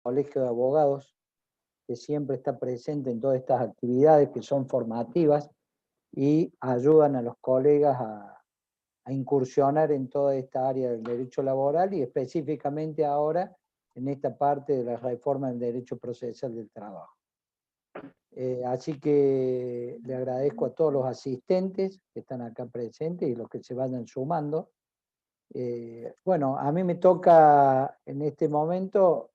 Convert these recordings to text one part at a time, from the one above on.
Colegio de Abogados, que siempre está presente en todas estas actividades que son formativas y ayudan a los colegas a incursionar en toda esta área del derecho laboral y específicamente ahora en esta parte de la reforma del derecho procesal del trabajo. Así que le agradezco a todos los asistentes que están acá presentes y los que se vayan sumando. Bueno, a mí me toca en este momento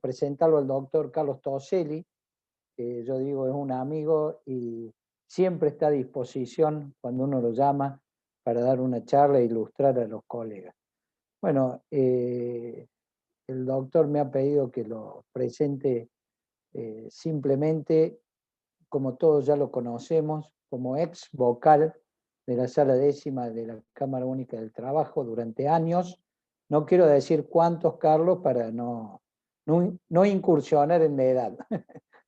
presentarlo al doctor Carlos Toselli, que yo digo es un amigo y siempre está a disposición cuando uno lo llama para dar una charla e ilustrar a los colegas. Bueno, el doctor me ha pedido que lo presente simplemente, como todos ya lo conocemos, como ex vocal de la Sala Décima de la Cámara Única del Trabajo durante años. No quiero decir cuántos, Carlos, para no incursionar en la edad,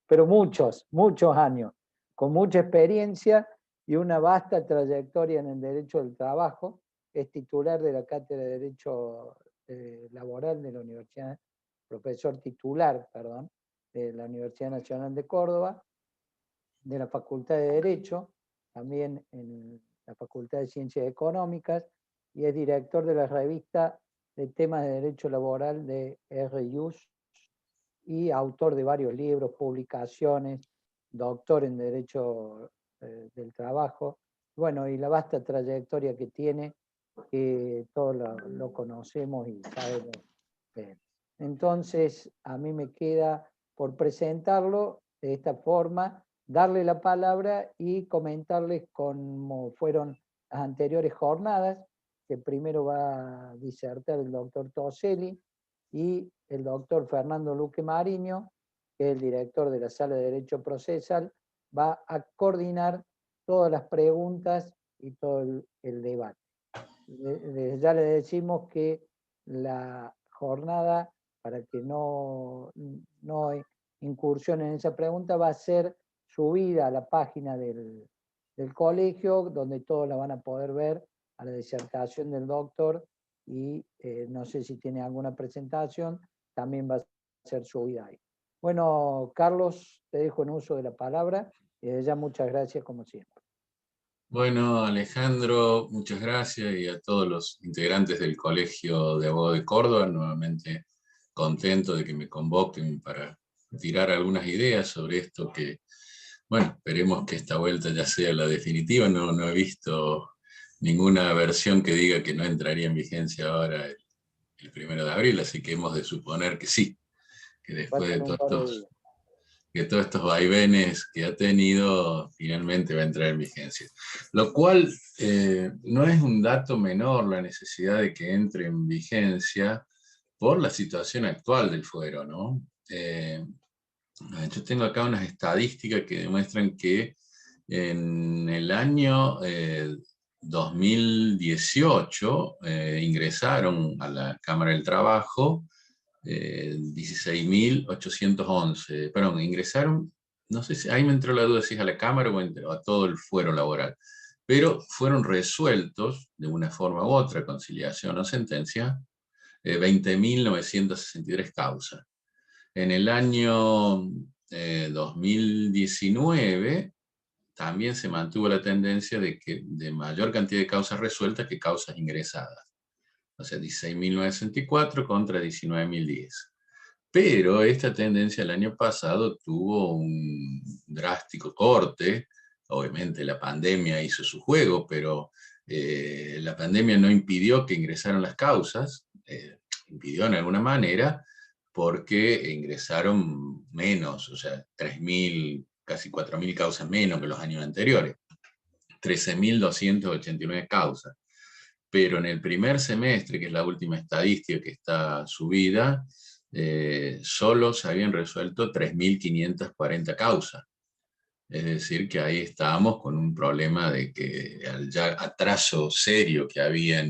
pero muchos años, con mucha experiencia y una vasta trayectoria en el derecho del trabajo. Es titular de la Cátedra de Derecho Laboral de la Universidad, profesor titular, perdón, de la Universidad Nacional de Córdoba, de la Facultad de Derecho, también en la Facultad de Ciencias Económicas, y es director de la revista de temas de derecho laboral de RIUS y autor de varios libros, publicaciones, doctor en Derecho del Trabajo. Bueno, y la vasta trayectoria que tiene, que todos lo conocemos y sabemos de él. Entonces, a mí me queda por presentarlo de esta forma, darle la palabra y comentarles cómo fueron las anteriores jornadas, que primero va a disertar el doctor Toselli y el doctor Fernando Luque Mariño, que es el director de la Sala de Derecho Procesal, va a coordinar todas las preguntas y todo el debate. Ya le decimos que la jornada, para que no incursionen en esa pregunta, va a ser subida a la página del colegio, donde todos la van a poder ver, a la disertación del doctor, y no sé si tiene alguna presentación, también va a ser subida ahí. Bueno, Carlos, te dejo en uso de la palabra, y desde ya muchas gracias como siempre. Bueno, Alejandro, muchas gracias, y a todos los integrantes del Colegio de Abogados de Córdoba, nuevamente contento de que me convoquen para tirar algunas ideas sobre esto que, bueno, esperemos que esta vuelta ya sea la definitiva. No he visto ninguna versión que diga que no entraría en vigencia ahora el 1 de abril, así que hemos de suponer que sí, que después de todos estos vaivenes que ha tenido, finalmente va a entrar en vigencia. Lo cual no es un dato menor, la necesidad de que entre en vigencia por la situación actual del fuero, ¿no? Yo tengo acá unas estadísticas que demuestran que en el año 2018 ingresaron a la Cámara del Trabajo 16.811, perdón, ingresaron, no sé si, ahí me entró la duda si es a la Cámara o a todo el fuero laboral, pero fueron resueltos de una forma u otra, conciliación o sentencia, 20.963 causas. En el año 2019 también se mantuvo la tendencia de mayor cantidad de causas resueltas que causas ingresadas. O sea, 16.964 contra 19.010. Pero esta tendencia el año pasado tuvo un drástico corte. Obviamente la pandemia hizo su juego, pero la pandemia no impidió que ingresaran las causas, impidió en alguna manera, porque ingresaron menos, o sea, 3.000, casi 4.000 causas menos que los años anteriores, 13.289 causas. Pero en el primer semestre, que es la última estadística que está subida, solo se habían resuelto 3.540 causas. Es decir, que ahí estábamos con un problema de que al ya atraso serio que había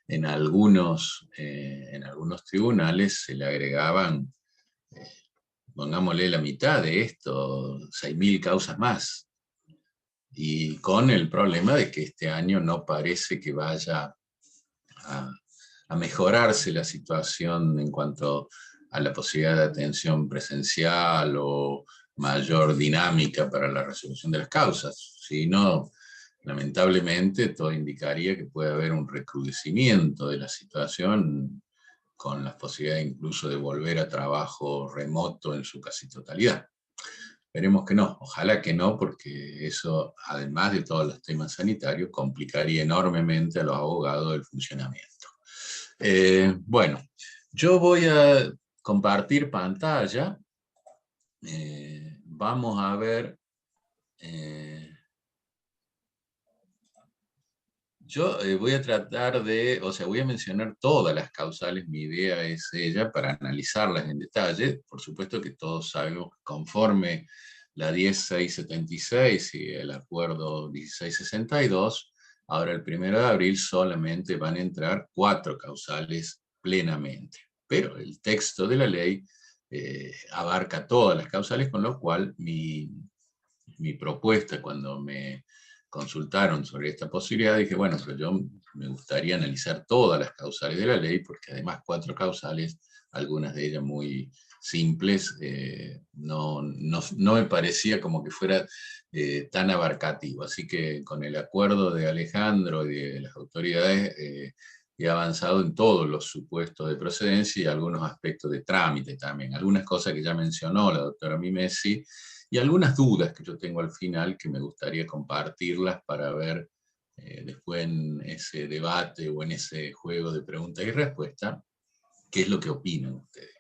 en algunos tribunales, se le agregaban, pongámosle la mitad de esto, 6.000 causas más. Y con el problema de que este año no parece que vaya a mejorarse la situación en cuanto a la posibilidad de atención presencial o mayor dinámica para la resolución de las causas. Si no, lamentablemente todo indicaría que puede haber un recrudecimiento de la situación con las posibilidades incluso de volver a trabajo remoto en su casi totalidad. Esperemos que no, ojalá que no, porque eso, además de todos los temas sanitarios, complicaría enormemente a los abogados el funcionamiento. Bueno, yo voy a compartir pantalla. Vamos a ver. Yo voy a tratar de, o sea, voy a mencionar todas las causales, mi idea es ella, para analizarlas en detalle. Por supuesto que todos sabemos que conforme la 10676 y el acuerdo 1662, ahora el 1 de abril solamente van a entrar 4 causales plenamente. Pero el texto de la ley abarca todas las causales, con lo cual mi propuesta cuando me consultaron sobre esta posibilidad, dije, bueno, pero yo me gustaría analizar todas las causales de la ley, porque además 4 causales, algunas de ellas muy simples, no me parecía como que fuera tan abarcativo. Así que con el acuerdo de Alejandro y de las autoridades, he avanzado en todos los supuestos de procedencia y algunos aspectos de trámite también. Algunas cosas que ya mencionó la doctora Mimesi, y algunas dudas que yo tengo al final que me gustaría compartirlas para ver después en ese debate o en ese juego de preguntas y respuestas, qué es lo que opinan ustedes.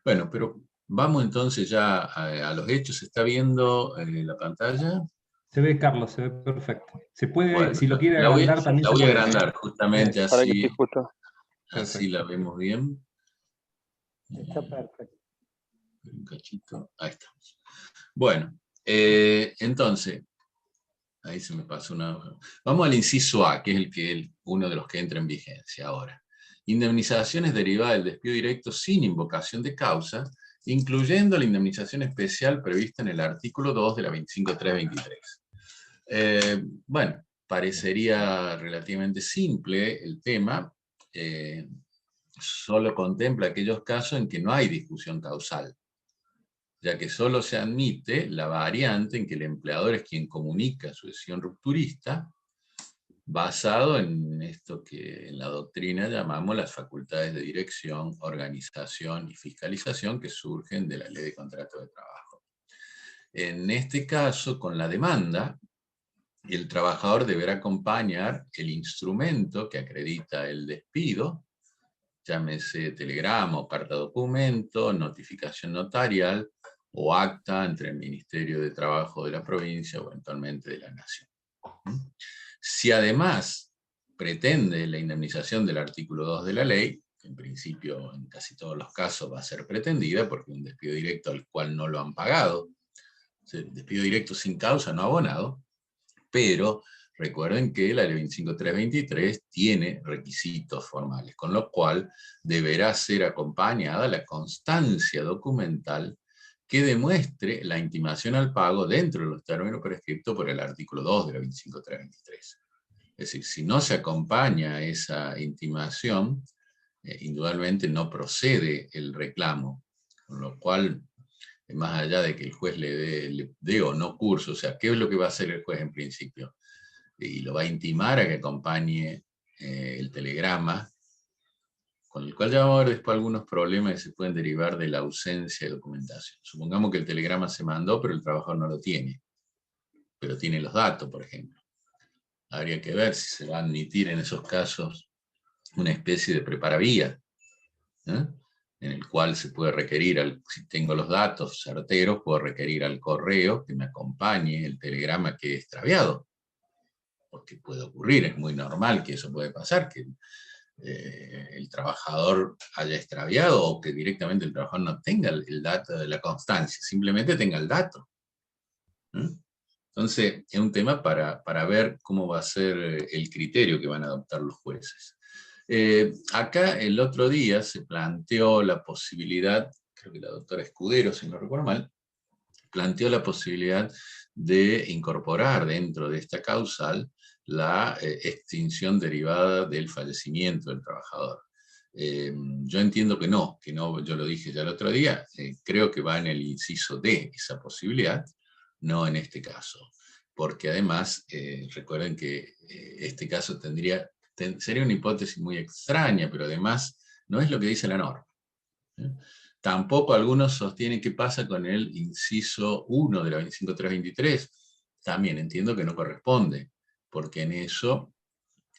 Bueno, pero vamos entonces ya a los hechos. ¿Se está viendo la pantalla? Se ve, Carlos, se ve perfecto. Se puede, Bueno, si lo quiere agrandar también la se voy a puede. agrandar justamente Eso. Para que así, esté justo. así la vemos bien. Está perfecto. Un cachito, ahí estamos. Bueno, entonces, ahí se me pasó una hoja. Vamos al inciso A, que es uno de los que entra en vigencia ahora. Indemnizaciones derivadas del despido directo sin invocación de causa, incluyendo la indemnización especial prevista en el artículo 2 de la 25323. Bueno, parecería relativamente simple el tema. Solo contempla aquellos casos en que no hay discusión causal, ya que solo se admite la variante en que el empleador es quien comunica su decisión rupturista, basado en esto que en la doctrina llamamos las facultades de dirección, organización y fiscalización que surgen de la Ley de Contrato de Trabajo. En este caso, con la demanda, el trabajador deberá acompañar el instrumento que acredita el despido, llámese telegrama o carta documento, notificación notarial o acta entre el Ministerio de Trabajo de la provincia o eventualmente de la Nación. Si además pretende la indemnización del artículo 2 de la ley, que en principio en casi todos los casos va a ser pretendida, porque un despido directo al cual no lo han pagado, despido directo sin causa no abonado, pero recuerden que la ley 25323 tiene requisitos formales, con lo cual deberá ser acompañada la constancia documental que demuestre la intimación al pago dentro de los términos prescriptos por el artículo 2 de la 25323. Es decir, si no se acompaña esa intimación, indudablemente no procede el reclamo, con lo cual, más allá de que el juez le dé o no curso, o sea, ¿qué es lo que va a hacer el juez en principio? Y lo va a intimar a que acompañe el telegrama, con el cual ya vamos a ver después algunos problemas que se pueden derivar de la ausencia de documentación. Supongamos que el telegrama se mandó, pero el trabajador no lo tiene, pero tiene los datos, por ejemplo. Habría que ver si se va a admitir en esos casos una especie de preparavía, ¿eh? En el cual se puede requerir, si tengo los datos certeros, puedo requerir al correo que me acompañe el telegrama que he extraviado. Porque puede ocurrir, es muy normal que eso puede pasar, que el trabajador haya extraviado o que directamente el trabajador no tenga el dato de la constancia, simplemente tenga el dato. Entonces, es un tema para ver cómo va a ser el criterio que van a adoptar los jueces. Acá el otro día se planteó la posibilidad, creo que la doctora Escudero, si no recuerdo mal, planteó la posibilidad de incorporar dentro de esta causal la extinción derivada del fallecimiento del trabajador. Yo entiendo que no, yo lo dije ya el otro día, creo que va en el inciso D esa posibilidad, no en este caso. Porque además, recuerden que este caso sería una hipótesis muy extraña, pero además no es lo que dice la norma. Tampoco algunos sostienen qué pasa con el inciso 1 de la 25323. También entiendo que no corresponde, porque en eso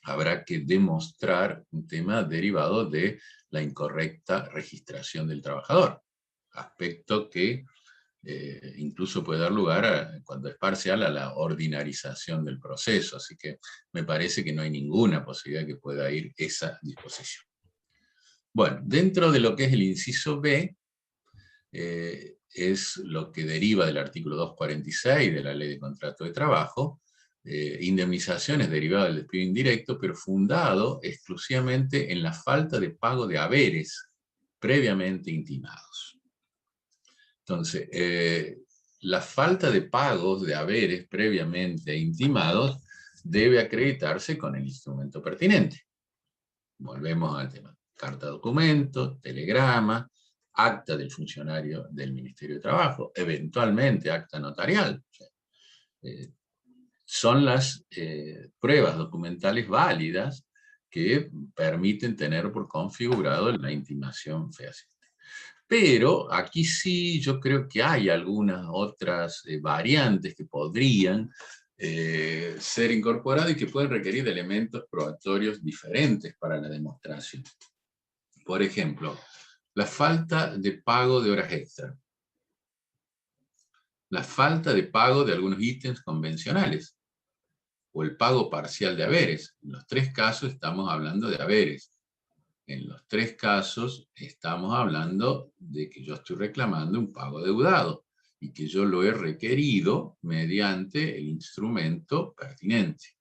habrá que demostrar un tema derivado de la incorrecta registración del trabajador. Aspecto que incluso puede dar lugar, cuando es parcial, a la ordinarización del proceso. Así que me parece que no hay ninguna posibilidad que pueda ir esa disposición. Bueno, dentro de lo que es el inciso B, es lo que deriva del artículo 246 de la Ley de Contrato de Trabajo, indemnizaciones derivadas del despido indirecto, pero fundado exclusivamente en la falta de pago de haberes previamente intimados. Entonces, la falta de pagos de haberes previamente intimados debe acreditarse con el instrumento pertinente. Volvemos al tema. Carta documento, telegrama, acta del funcionario del Ministerio de Trabajo, eventualmente acta notarial. Son las pruebas documentales válidas que permiten tener por configurado la intimación fehaciente. Pero aquí sí yo creo que hay algunas otras variantes que podrían ser incorporadas y que pueden requerir de elementos probatorios diferentes para la demostración. Por ejemplo, la falta de pago de horas extra. La falta de pago de algunos ítems convencionales. O el pago parcial de haberes. En los tres casos estamos hablando de haberes. En los tres casos estamos hablando de que yo estoy reclamando un pago deudado y que yo lo he requerido mediante el instrumento pertinente.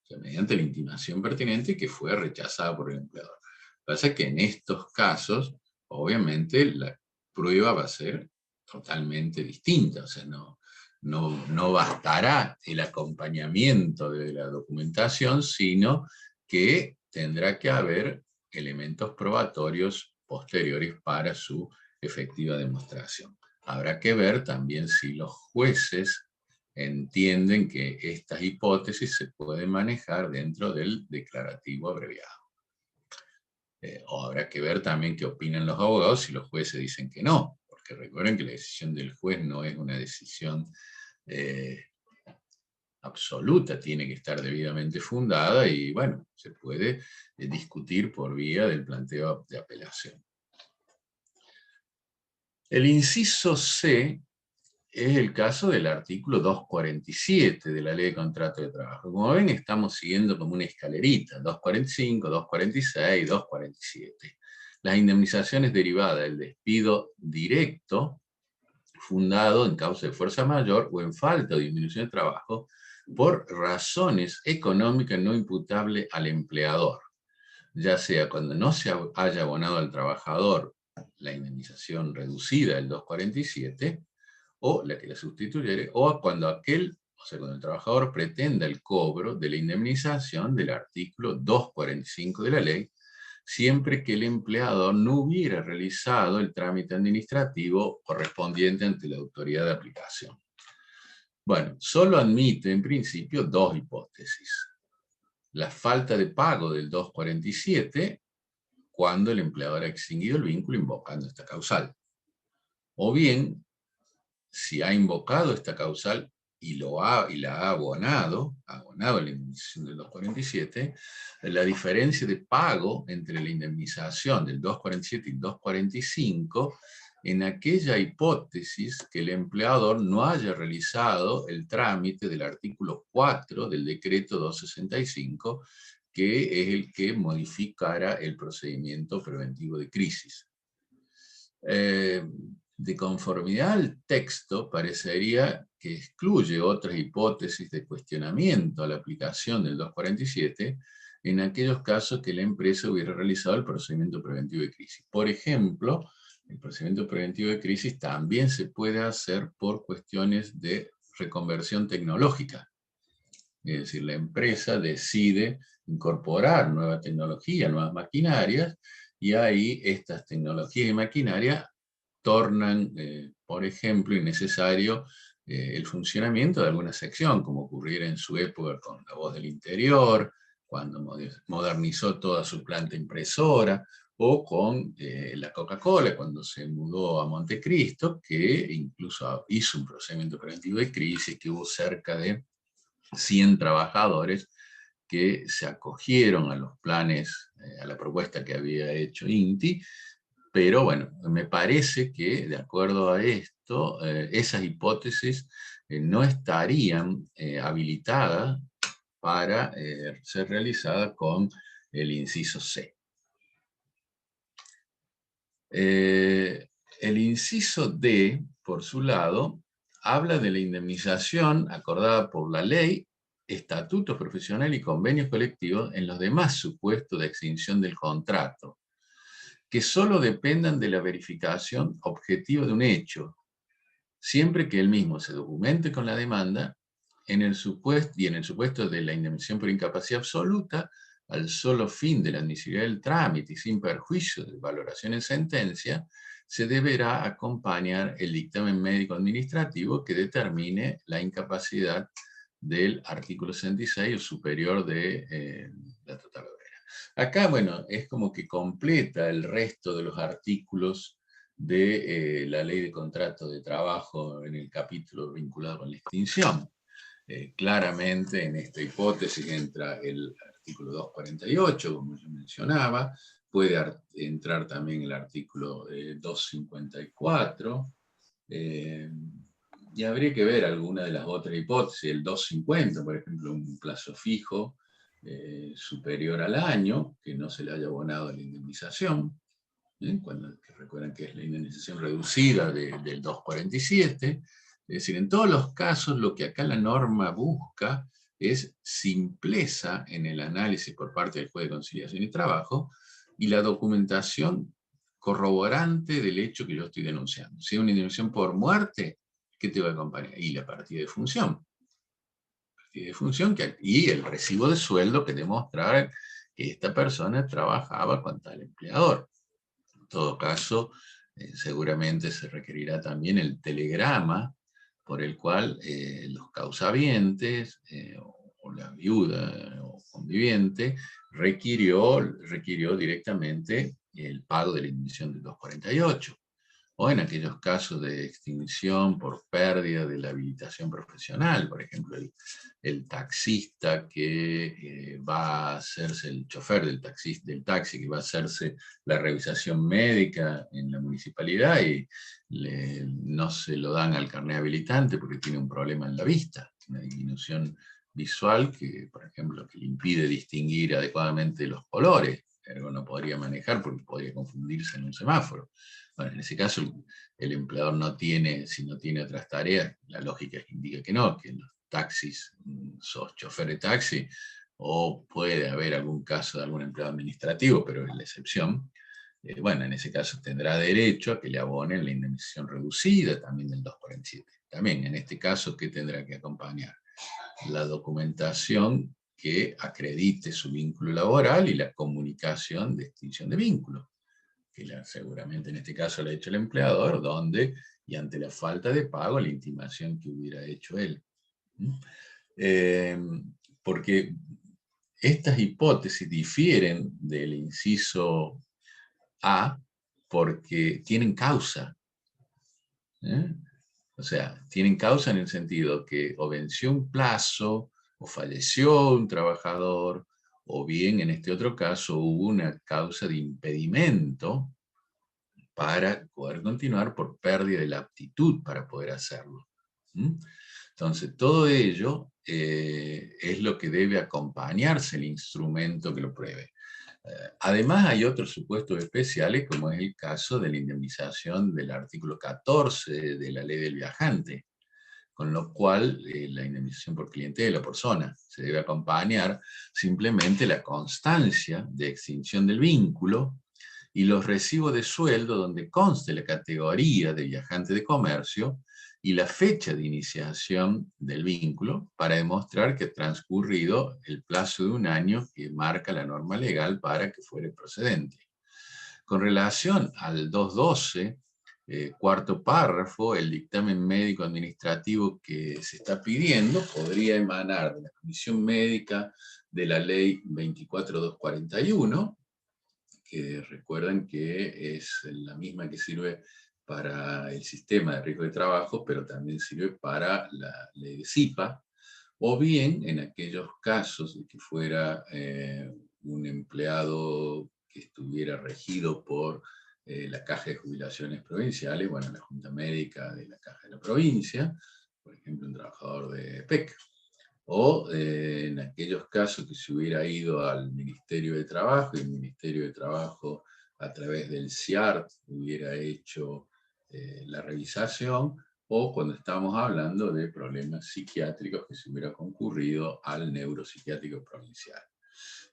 O sea, mediante la intimación pertinente que fue rechazada por el empleador. Lo que pasa es que en estos casos, obviamente, la prueba va a ser totalmente distinta. O sea, no bastará el acompañamiento de la documentación, sino que tendrá que haber elementos probatorios posteriores para su efectiva demostración. Habrá que ver también si los jueces entienden que estas hipótesis se pueden manejar dentro del declarativo abreviado. O habrá que ver también qué opinan los abogados si los jueces dicen que no, porque recuerden que la decisión del juez no es una decisión absoluta, tiene que estar debidamente fundada y, bueno, se puede discutir por vía del planteo de apelación. El inciso C es el caso del artículo 247 de la Ley de Contrato de Trabajo. Como ven, estamos siguiendo como una escalerita, 245, 246, 247. Las indemnizaciones derivadas del despido directo, fundado en causa de fuerza mayor o en falta de disminución de trabajo, por razones económicas no imputables al empleador, ya sea cuando no se haya abonado al trabajador la indemnización reducida del 247, o la que la sustituyere, o cuando cuando el trabajador pretenda el cobro de la indemnización del artículo 245 de la ley, siempre que el empleador no hubiera realizado el trámite administrativo correspondiente ante la autoridad de aplicación. Bueno, solo admite en principio dos hipótesis. La falta de pago del 247 cuando el empleador ha extinguido el vínculo invocando esta causal. O bien, si ha invocado esta causal y la ha abonado la indemnización del 247, la diferencia de pago entre la indemnización del 247 y el 245, en aquella hipótesis que el empleador no haya realizado el trámite del artículo 4 del decreto 265, que es el que modificará el procedimiento preventivo de crisis. De conformidad al texto, parecería que excluye otras hipótesis de cuestionamiento a la aplicación del 247 en aquellos casos que la empresa hubiera realizado el procedimiento preventivo de crisis. Por ejemplo, el procedimiento preventivo de crisis también se puede hacer por cuestiones de reconversión tecnológica. Es decir, la empresa decide incorporar nueva tecnología, nuevas maquinarias, y ahí estas tecnologías y maquinarias tornan, por ejemplo, innecesario el funcionamiento de alguna sección, como ocurriera en su época con La Voz del Interior, cuando modernizó toda su planta impresora, o con la Coca-Cola, cuando se mudó a Montecristo, que incluso hizo un procedimiento preventivo de crisis, que hubo cerca de 100 trabajadores que se acogieron a los planes, a la propuesta que había hecho INTI, pero bueno, me parece que de acuerdo a esto, esas hipótesis no estarían habilitadas para ser realizadas con el inciso C. El inciso D, por su lado, habla de la indemnización acordada por la ley, estatutos profesionales y convenios colectivos en los demás supuestos de extinción del contrato, que solo dependan de la verificación objetiva de un hecho, siempre que el mismo se documente con la demanda en el supuesto de la indemnización por incapacidad absoluta, al solo fin de la admisibilidad del trámite y sin perjuicio de valoración en sentencia, se deberá acompañar el dictamen médico administrativo que determine la incapacidad del artículo 66 o superior de la total obrera. Acá, bueno, es como que completa el resto de los artículos de la ley de contrato de trabajo en el capítulo vinculado con la extinción. Claramente en esta hipótesis entra el artículo 248, como yo mencionaba, puede entrar también el artículo 254, y habría que ver alguna de las otras hipótesis, el 250, por ejemplo, un plazo fijo superior al año, que no se le haya abonado la indemnización, recuerdan que es la indemnización reducida del 247, es decir, en todos los casos lo que acá la norma busca es simpleza en el análisis por parte del juez de conciliación y trabajo y la documentación corroborante del hecho que yo estoy denunciando. Si es una indemnización por muerte, ¿qué te va a acompañar? Y la partida de función. Y el recibo de sueldo que demostrara que esta persona trabajaba con tal empleador. En todo caso, seguramente se requerirá también el telegrama por el cual los causavientes o la viuda o conviviente requirió directamente el pago de la indemnización del 248. O en aquellos casos de extinción por pérdida de la habilitación profesional, por ejemplo, el taxista que va a hacerse, el chofer del taxi que va a hacerse la revisación médica en la municipalidad y no se lo dan al carnet habilitante porque tiene un problema en la vista, una disminución visual que, por ejemplo, que le impide distinguir adecuadamente los colores, ergo no podría manejar porque podría confundirse en un semáforo. Bueno, en ese caso el empleador no tiene, si no tiene otras tareas, la lógica indica que no, que en los taxis sos chofer de taxi, o puede haber algún caso de algún empleado administrativo, pero es la excepción. Bueno, en ese caso tendrá derecho a que le abonen la indemnización reducida también del 247. También en este caso, ¿qué tendrá que acompañar? La documentación que acredite su vínculo laboral y la comunicación de extinción de vínculo, que seguramente en este caso la ha hecho el empleador, donde, y ante la falta de pago, la intimación que hubiera hecho él. Porque estas hipótesis difieren del inciso A porque tienen causa. O sea, tienen causa en el sentido que o venció un plazo, o falleció un trabajador, o bien en este otro caso hubo una causa de impedimento para poder continuar por pérdida de la aptitud para poder hacerlo. Entonces, todo ello es lo que debe acompañarse el instrumento que lo pruebe. Además, hay otros supuestos especiales, como es el caso de la indemnización del artículo 14 de la ley del viajante, con lo cual la indemnización por clientela o por zona se debe acompañar simplemente la constancia de extinción del vínculo y los recibos de sueldo donde conste la categoría de viajante de comercio y la fecha de iniciación del vínculo para demostrar que ha transcurrido el plazo de un año que marca la norma legal para que fuere procedente. Con relación al 212, cuarto párrafo, el dictamen médico administrativo que se está pidiendo podría emanar de la comisión médica de la ley 24241, que recuerden que es la misma que sirve para el sistema de riesgo de trabajo, pero también sirve para la ley de SIPA, o bien en aquellos casos de que fuera un empleado que estuviera regido por la Caja de Jubilaciones Provinciales, bueno, la Junta Médica de la Caja de la Provincia, por ejemplo, un trabajador de PEC, o en aquellos casos que se hubiera ido al Ministerio de Trabajo y el Ministerio de Trabajo a través del CIART hubiera hecho la revisación, o cuando estamos hablando de problemas psiquiátricos que se hubiera concurrido al neuropsiquiátrico provincial.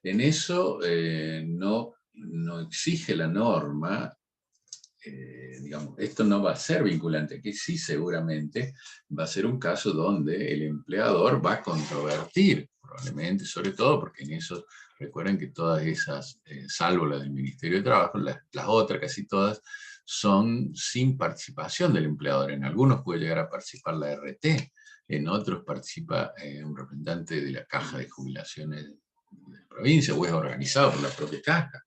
En eso no exige la norma, digamos, esto no va a ser vinculante, que sí seguramente va a ser un caso donde el empleador va a controvertir, probablemente, sobre todo porque en eso, recuerden que todas esas, salvo la del Ministerio de Trabajo, las otras, casi todas, son sin participación del empleador. En algunos puede llegar a participar la RT, en otros participa un representante de la Caja de Jubilaciones de la provincia, o es organizado por la propia caja.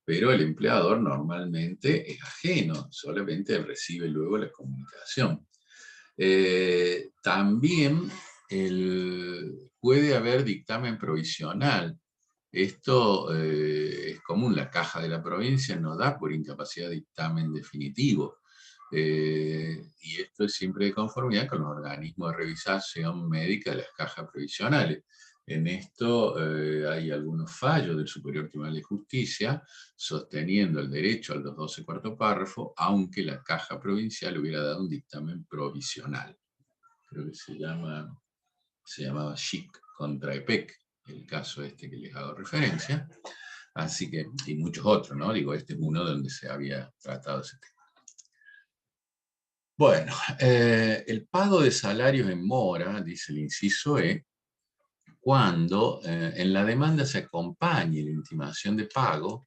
Pero el empleador normalmente es ajeno, solamente él recibe luego la comunicación. También puede haber dictamen provisional. Esto es común, la Caja de la Provincia no da por incapacidad dictamen definitivo. Y esto es siempre de conformidad con los organismos de revisación médica de las cajas provisionales. En esto hay algunos fallos del Superior Tribunal de Justicia sosteniendo el derecho al 212 cuarto párrafo, aunque la Caja Provincial hubiera dado un dictamen provisional. Creo que se llamaba Schick contra EPEC, el caso este que les hago referencia. Así que, y muchos otros, ¿no? Digo, este es uno donde se había tratado ese tema. Bueno, el pago de salarios en mora, dice el inciso E, cuando en la demanda se acompañe la intimación de pago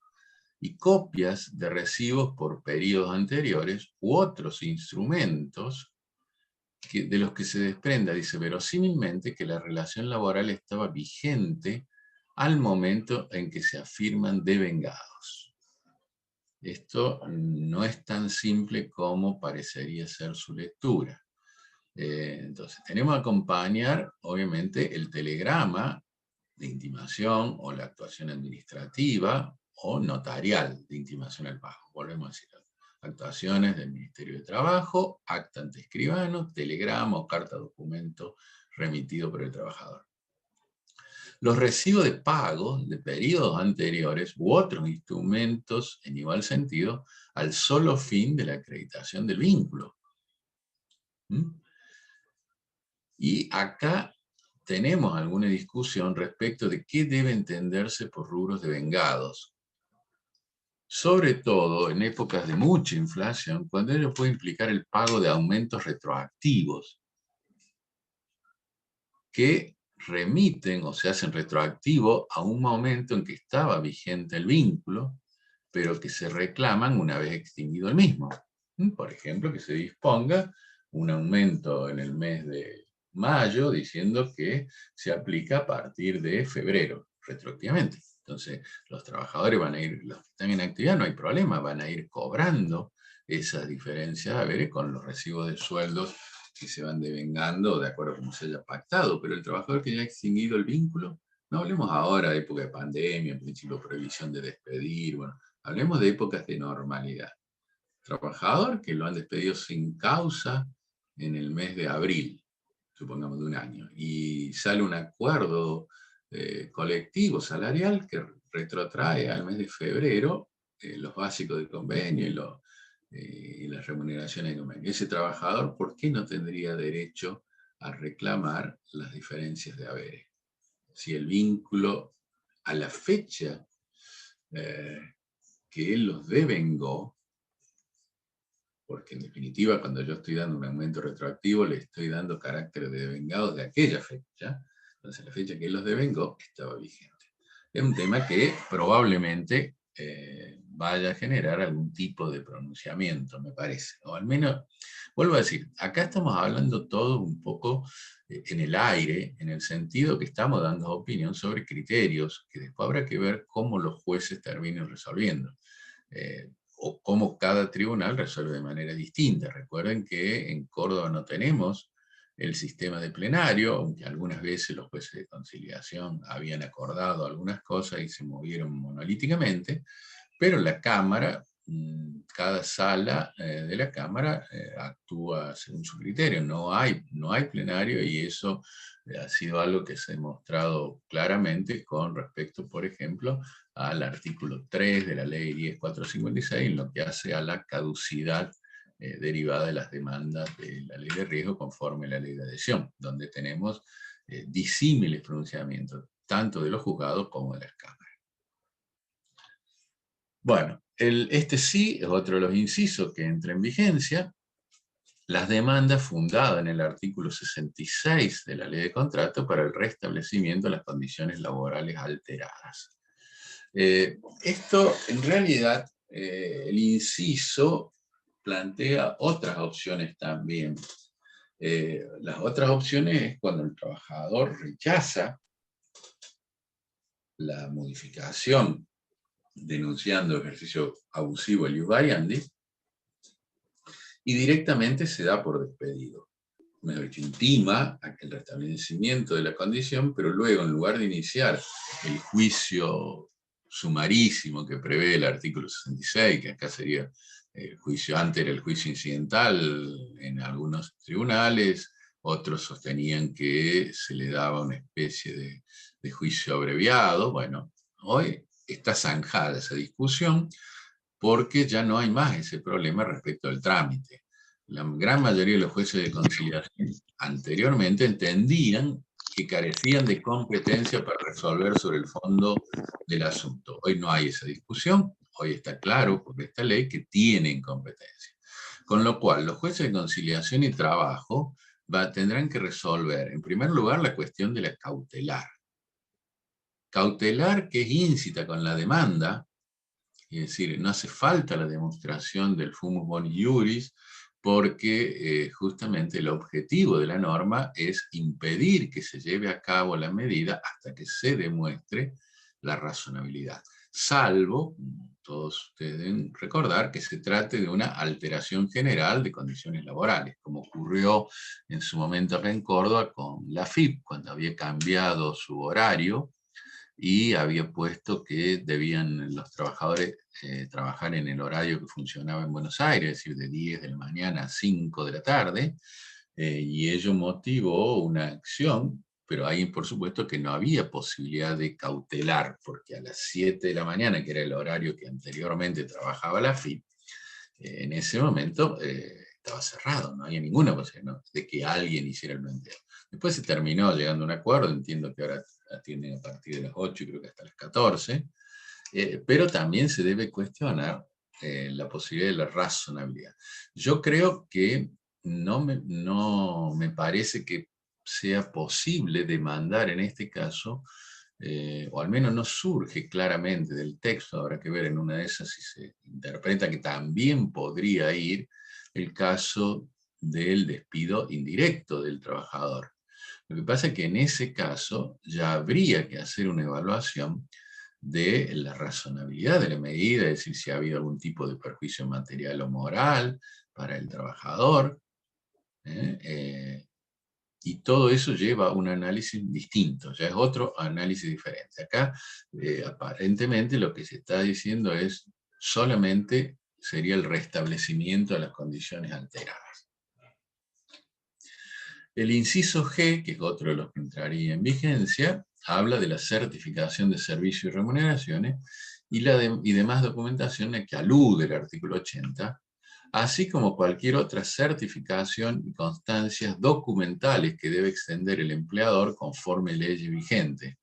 y copias de recibos por periodos anteriores u otros instrumentos de los que se desprenda, dice verosímilmente, que la relación laboral estaba vigente al momento en que se afirman devengados. Esto no es tan simple como parecería ser su lectura. Entonces, tenemos que acompañar, obviamente, el telegrama de intimación o la actuación administrativa o notarial de intimación al pago. Volvemos a decir, actuaciones del Ministerio de Trabajo, acta ante escribano, telegrama o carta documento remitido por el trabajador. Los recibos de pago de periodos anteriores u otros instrumentos en igual sentido al solo fin de la acreditación del vínculo. Y acá tenemos alguna discusión respecto de qué debe entenderse por rubros devengados. Sobre todo en épocas de mucha inflación, cuando ello puede implicar el pago de aumentos retroactivos que remiten o se hacen retroactivos a un momento en que estaba vigente el vínculo, pero que se reclaman una vez extinguido el mismo. Por ejemplo, que se disponga un aumento en el mes de mayo diciendo que se aplica a partir de febrero, retroactivamente. Entonces, los trabajadores van a ir, los que están en actividad, no hay problema, van a ir cobrando esas diferencias de haberes con los recibos de sueldos que se van devengando de acuerdo a cómo se haya pactado. Pero el trabajador que ya ha extinguido el vínculo, no hablemos ahora de época de pandemia, en principio prohibición de despedir, bueno, hablemos de épocas de normalidad. Trabajador que lo han despedido sin causa en el mes de abril, supongamos de un año, y sale un acuerdo colectivo salarial que retrotrae al mes de febrero los básicos del convenio y las remuneraciones del convenio. Ese trabajador, ¿por qué no tendría derecho a reclamar las diferencias de haberes? Si el vínculo a la fecha que los devengó, porque en definitiva cuando yo estoy dando un aumento retroactivo le estoy dando carácter de devengados de aquella fecha, entonces la fecha que él los devengó estaba vigente. Es un tema que probablemente vaya a generar algún tipo de pronunciamiento, me parece, o al menos, vuelvo a decir, acá estamos hablando todo un poco en el aire, en el sentido que estamos dando opinión sobre criterios, que después habrá que ver cómo los jueces terminen resolviendo. O cómo cada tribunal resuelve de manera distinta. Recuerden que en Córdoba no tenemos el sistema de plenario, aunque algunas veces los jueces de conciliación habían acordado algunas cosas y se movieron monolíticamente, pero la Cámara, cada sala de la Cámara actúa según su criterio, no hay plenario, y eso ha sido algo que se ha demostrado claramente con respecto, por ejemplo, al artículo 3 de la ley 10.456, en lo que hace a la caducidad derivada de las demandas de la ley de riesgo conforme a la ley de adhesión, donde tenemos disímiles pronunciamientos, tanto de los juzgados como de las cámaras. Bueno, este sí es otro de los incisos que entra en vigencia. Las demandas fundadas en el artículo 66 de la ley de contrato para el restablecimiento de las condiciones laborales alteradas. Esto, en realidad, el inciso plantea otras opciones también. Las otras opciones es cuando el trabajador rechaza la modificación denunciando ejercicio abusivo el ius variandi, y directamente se da por despedido. Mejor dicho, intima el restablecimiento de la condición, pero luego, en lugar de iniciar el juicio sumarísimo que prevé el artículo 66, que acá sería el juicio, antes era el juicio incidental en algunos tribunales, otros sostenían que se le daba una especie de juicio abreviado. Bueno, hoy está zanjada esa discusión, porque ya no hay más ese problema respecto al trámite. La gran mayoría de los jueces de conciliación anteriormente entendían que carecían de competencia para resolver sobre el fondo del asunto. Hoy no hay esa discusión, hoy está claro por esta ley que tienen competencia. Con lo cual, los jueces de conciliación y trabajo tendrán que resolver, en primer lugar, la cuestión de la cautelar. Cautelar que es íncita con la demanda, es decir, no hace falta la demostración del fumus boni iuris, porque justamente el objetivo de la norma es impedir que se lleve a cabo la medida hasta que se demuestre la razonabilidad. Salvo, todos ustedes deben recordar, que se trate de una alteración general de condiciones laborales, como ocurrió en su momento acá en Córdoba con la FIP, cuando había cambiado su horario y había puesto que debían los trabajadores trabajar en el horario que funcionaba en Buenos Aires, es decir, de 10 de la mañana a 5 de la tarde, y ello motivó una acción, pero ahí por supuesto que no había posibilidad de cautelar, porque a las 7 de la mañana, que era el horario que anteriormente trabajaba la FIP, en ese momento estaba cerrado, no había ninguna posibilidad de que alguien hiciera el planteo. Después se terminó llegando a un acuerdo, entiendo que ahora atienden a partir de las 8 y creo que hasta las 14, pero también se debe cuestionar la posibilidad de la razonabilidad. Yo creo que no me parece que sea posible demandar en este caso, o al menos no surge claramente del texto, habrá que ver en una de esas si se interpreta que también podría ir el caso del despido indirecto del trabajador. Lo que pasa es que en ese caso ya habría que hacer una evaluación de la razonabilidad de la medida, es decir, si ha habido algún tipo de perjuicio material o moral para el trabajador, y todo eso lleva a un análisis distinto, ya es otro análisis diferente. Acá, aparentemente, lo que se está diciendo es solamente sería el restablecimiento de las condiciones alteradas. El inciso G, que es otro de los que entraría en vigencia, habla de la certificación de servicios y remuneraciones y demás documentación a que alude el artículo 80, así como cualquier otra certificación y constancias documentales que debe extender el empleador conforme ley vigente.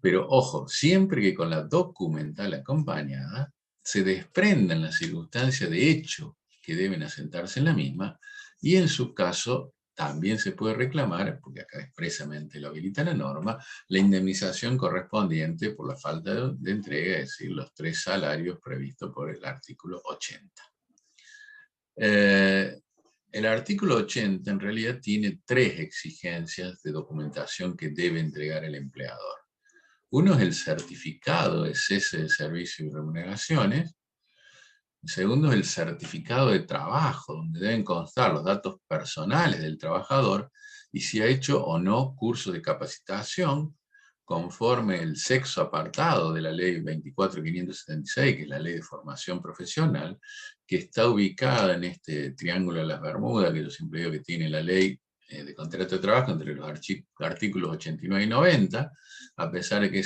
Pero ojo, siempre que con la documental acompañada se desprendan las circunstancias de hecho que deben asentarse en la misma, y en su caso también se puede reclamar, porque acá expresamente lo habilita la norma, la indemnización correspondiente por la falta de entrega, es decir, los 3 salarios previstos por el artículo 80. El artículo 80 en realidad tiene 3 exigencias de documentación que debe entregar el empleador. Uno es el certificado de cese de servicios y remuneraciones. El segundo es el certificado de trabajo, donde deben constar los datos personales del trabajador y si ha hecho o no curso de capacitación, conforme el sexto apartado de la ley 24.576, que es la ley de formación profesional, que está ubicada en este triángulo de las Bermudas, que yo siempre digo que tiene la ley de contrato de trabajo entre los artículos 89 y 90, a pesar de que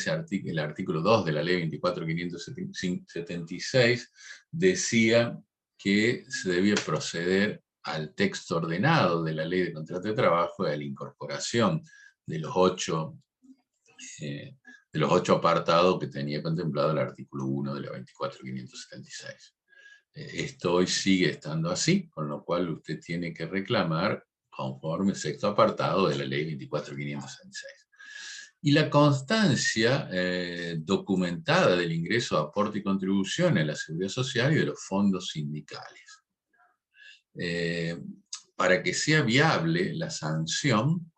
el artículo 2 de la ley 24.576 decía que se debía proceder al texto ordenado de la ley de contrato de trabajo y a la incorporación de los 8 apartados que tenía contemplado el artículo 1 de la 24.576. Esto hoy sigue estando así, con lo cual usted tiene que reclamar conforme el sexto apartado de la ley 24.576. Y la constancia documentada del ingreso de aporte y contribución a la seguridad social y de los fondos sindicales. Para que sea viable la sanción,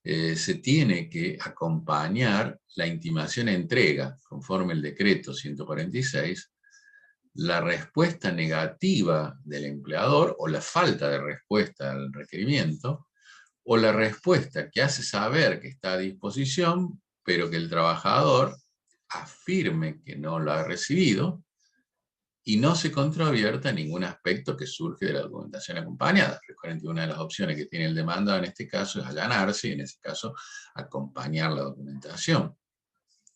se tiene que acompañar la intimación a entrega, conforme el decreto 146, la respuesta negativa del empleador o la falta de respuesta al requerimiento, o la respuesta que hace saber que está a disposición, pero que el trabajador afirme que no lo ha recibido y no se controvierta ningún aspecto que surge de la documentación acompañada. Recuerden que una de las opciones que tiene el demandado en este caso es allanarse y en ese caso acompañar la documentación.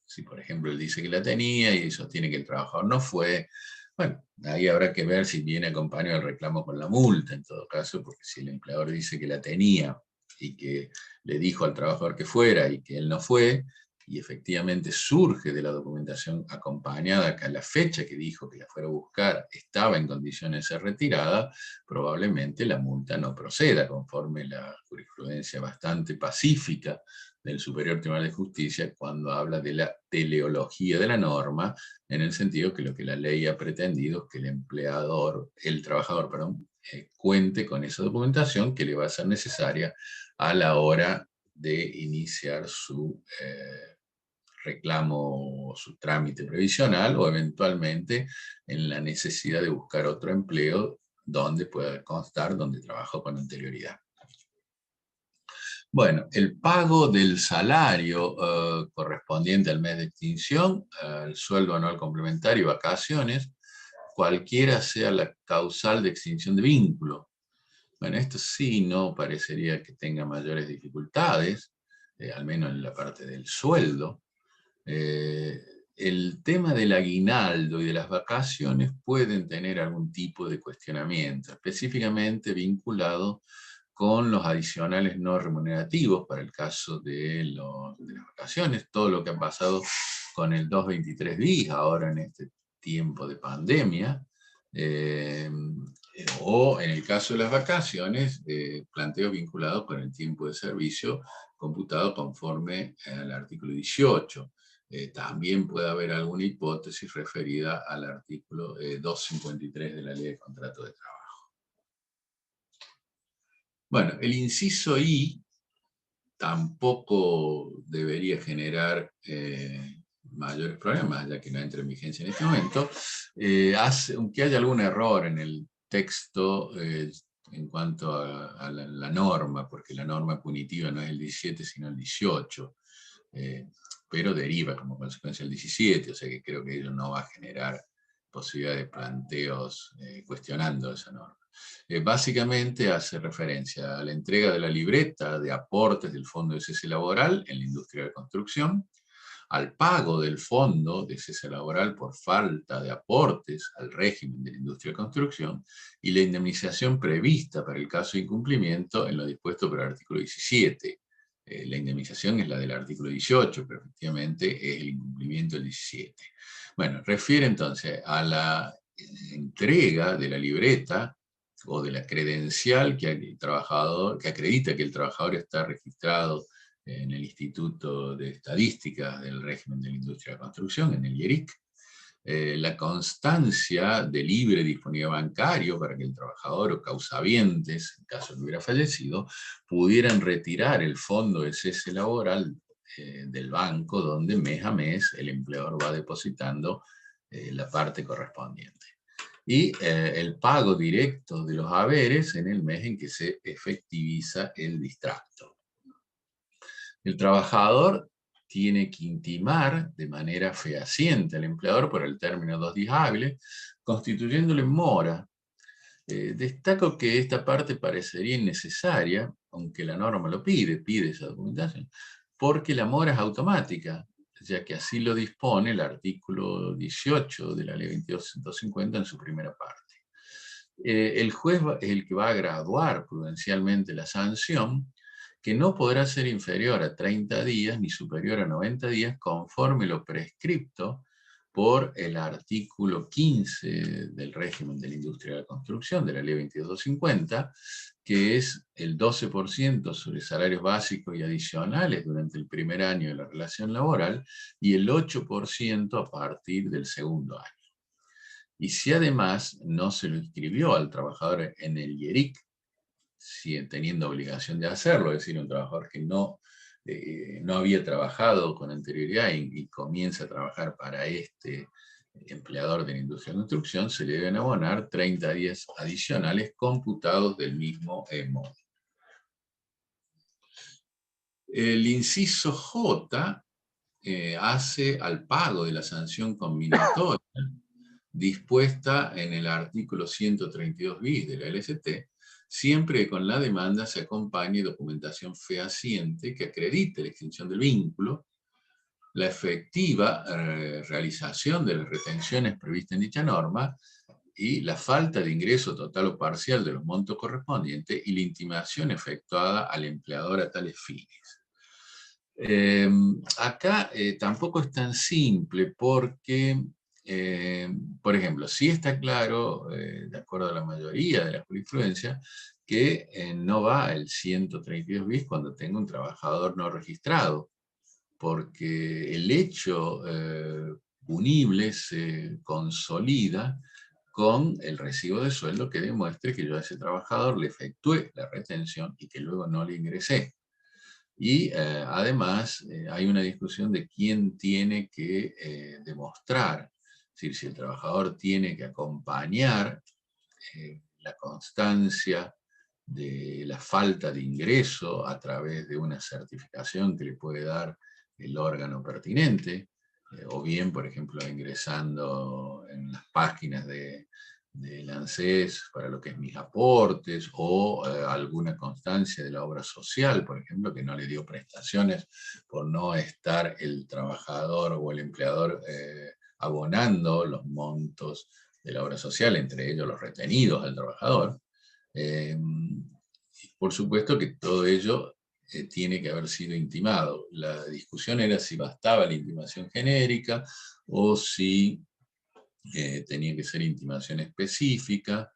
Si por ejemplo él dice que la tenía y sostiene que el trabajador no fue, bueno, ahí habrá que ver si viene acompañado el reclamo con la multa en todo caso, porque si el empleador dice que la tenía y que le dijo al trabajador que fuera y que él no fue, y efectivamente surge de la documentación acompañada que a la fecha que dijo que la fuera a buscar estaba en condiciones de ser retirada, probablemente la multa no proceda, conforme la jurisprudencia bastante pacífica del Superior Tribunal de Justicia cuando habla de la teleología de la norma, en el sentido que lo que la ley ha pretendido es que el trabajador, cuente con esa documentación que le va a ser necesaria a la hora de iniciar su reclamo o su trámite previsional o eventualmente en la necesidad de buscar otro empleo donde pueda constar donde trabajó con anterioridad. Bueno, el pago del salario correspondiente al mes de extinción, el sueldo anual complementario y vacaciones, cualquiera sea la causal de extinción de vínculo. Bueno, esto sí no parecería que tenga mayores dificultades, al menos en la parte del sueldo. El tema del aguinaldo y de las vacaciones pueden tener algún tipo de cuestionamiento, específicamente vinculado con los adicionales no remunerativos para el caso de las vacaciones, todo lo que ha pasado con el 223 bis ahora en este tiempo de pandemia, o en el caso de las vacaciones, planteos vinculados con el tiempo de servicio computado conforme al artículo 18. También puede haber alguna hipótesis referida al artículo 253 de la Ley de Contrato de Trabajo. Bueno, el inciso I tampoco debería generar mayores problemas, ya que no entra en vigencia en este momento, aunque haya algún error en el texto en cuanto a la norma, porque la norma punitiva no es el 17, sino el 18, pero deriva como consecuencia el 17, o sea que creo que ello no va a generar posibilidad de planteos cuestionando esa norma. Básicamente hace referencia a la entrega de la libreta de aportes del Fondo de Cese Laboral en la industria de construcción, al pago del Fondo de Cese Laboral por falta de aportes al régimen de la industria de construcción y la indemnización prevista para el caso de incumplimiento en lo dispuesto por el artículo 17 La indemnización es la del artículo 18, pero efectivamente es el incumplimiento del 17. Bueno, refiere entonces a la entrega de la libreta o de la credencial que acredita que el trabajador está registrado en el Instituto de Estadística del Régimen de la Industria de la Construcción, en el IERIC, la constancia de libre disponibilidad bancario para que el trabajador o causavientes, en caso de que hubiera fallecido, pudieran retirar el fondo de cese laboral del banco, donde mes a mes el empleador va depositando la parte correspondiente. Y el pago directo de los haberes en el mes en que se efectiviza el distracto. El trabajador tiene que intimar de manera fehaciente al empleador por el término 2 días hábiles, constituyéndole mora. Destaco que esta parte parecería innecesaria, aunque la norma lo pide esa documentación, porque la mora es automática, ya que así lo dispone el artículo 18 de la ley 22.150 en su primera parte. El juez es el que va a graduar prudencialmente la sanción, que no podrá ser inferior a 30 días ni superior a 90 días, conforme lo prescripto por el artículo 15 del régimen de la industria de la construcción, de la ley 22.250, que es el 12% sobre salarios básicos y adicionales durante el primer año de la relación laboral y el 8% a partir del segundo año. Y si además no se lo inscribió al trabajador en el IERIC, teniendo obligación de hacerlo, es decir, un trabajador que no había trabajado con anterioridad y comienza a trabajar para este empleador de la industria de la construcción, se le deben abonar 30 días adicionales computados del mismo modo. El inciso J hace al pago de la sanción combinatoria dispuesta en el artículo 132 bis de la LST, siempre que con la demanda se acompañe documentación fehaciente que acredite la extinción del vínculo, la efectiva realización de las retenciones previstas en dicha norma y la falta de ingreso total o parcial de los montos correspondientes y la intimación efectuada al empleador a tales fines. Acá tampoco es tan simple porque, por ejemplo, sí está claro, de acuerdo a la mayoría de la jurisprudencia, que no va el 132 bis cuando tenga un trabajador no registrado, porque el hecho punible se consolida con el recibo de sueldo que demuestre que yo a ese trabajador le efectué la retención y que luego no le ingresé. Y además hay una discusión de quién tiene que demostrar, es decir, si el trabajador tiene que acompañar la constancia de la falta de ingreso a través de una certificación que le puede dar el órgano pertinente, o bien, por ejemplo, ingresando en las páginas del ANSES para lo que es mis aportes, o alguna constancia de la obra social, por ejemplo, que no le dio prestaciones por no estar el trabajador o el empleador abonando los montos de la obra social, entre ellos los retenidos del trabajador. Por supuesto que todo ello tiene que haber sido intimado. La discusión era si bastaba la intimación genérica o si tenía que ser intimación específica.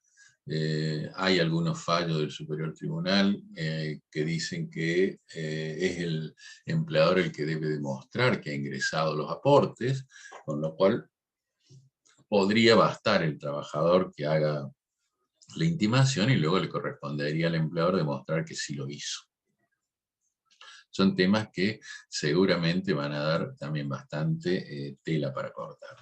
Hay algunos fallos del Superior Tribunal que dicen que es el empleador el que debe demostrar que ha ingresado los aportes, con lo cual podría bastar el trabajador que haga la intimación y luego le correspondería al empleador demostrar que sí lo hizo. Son temas que seguramente van a dar también bastante tela para cortar.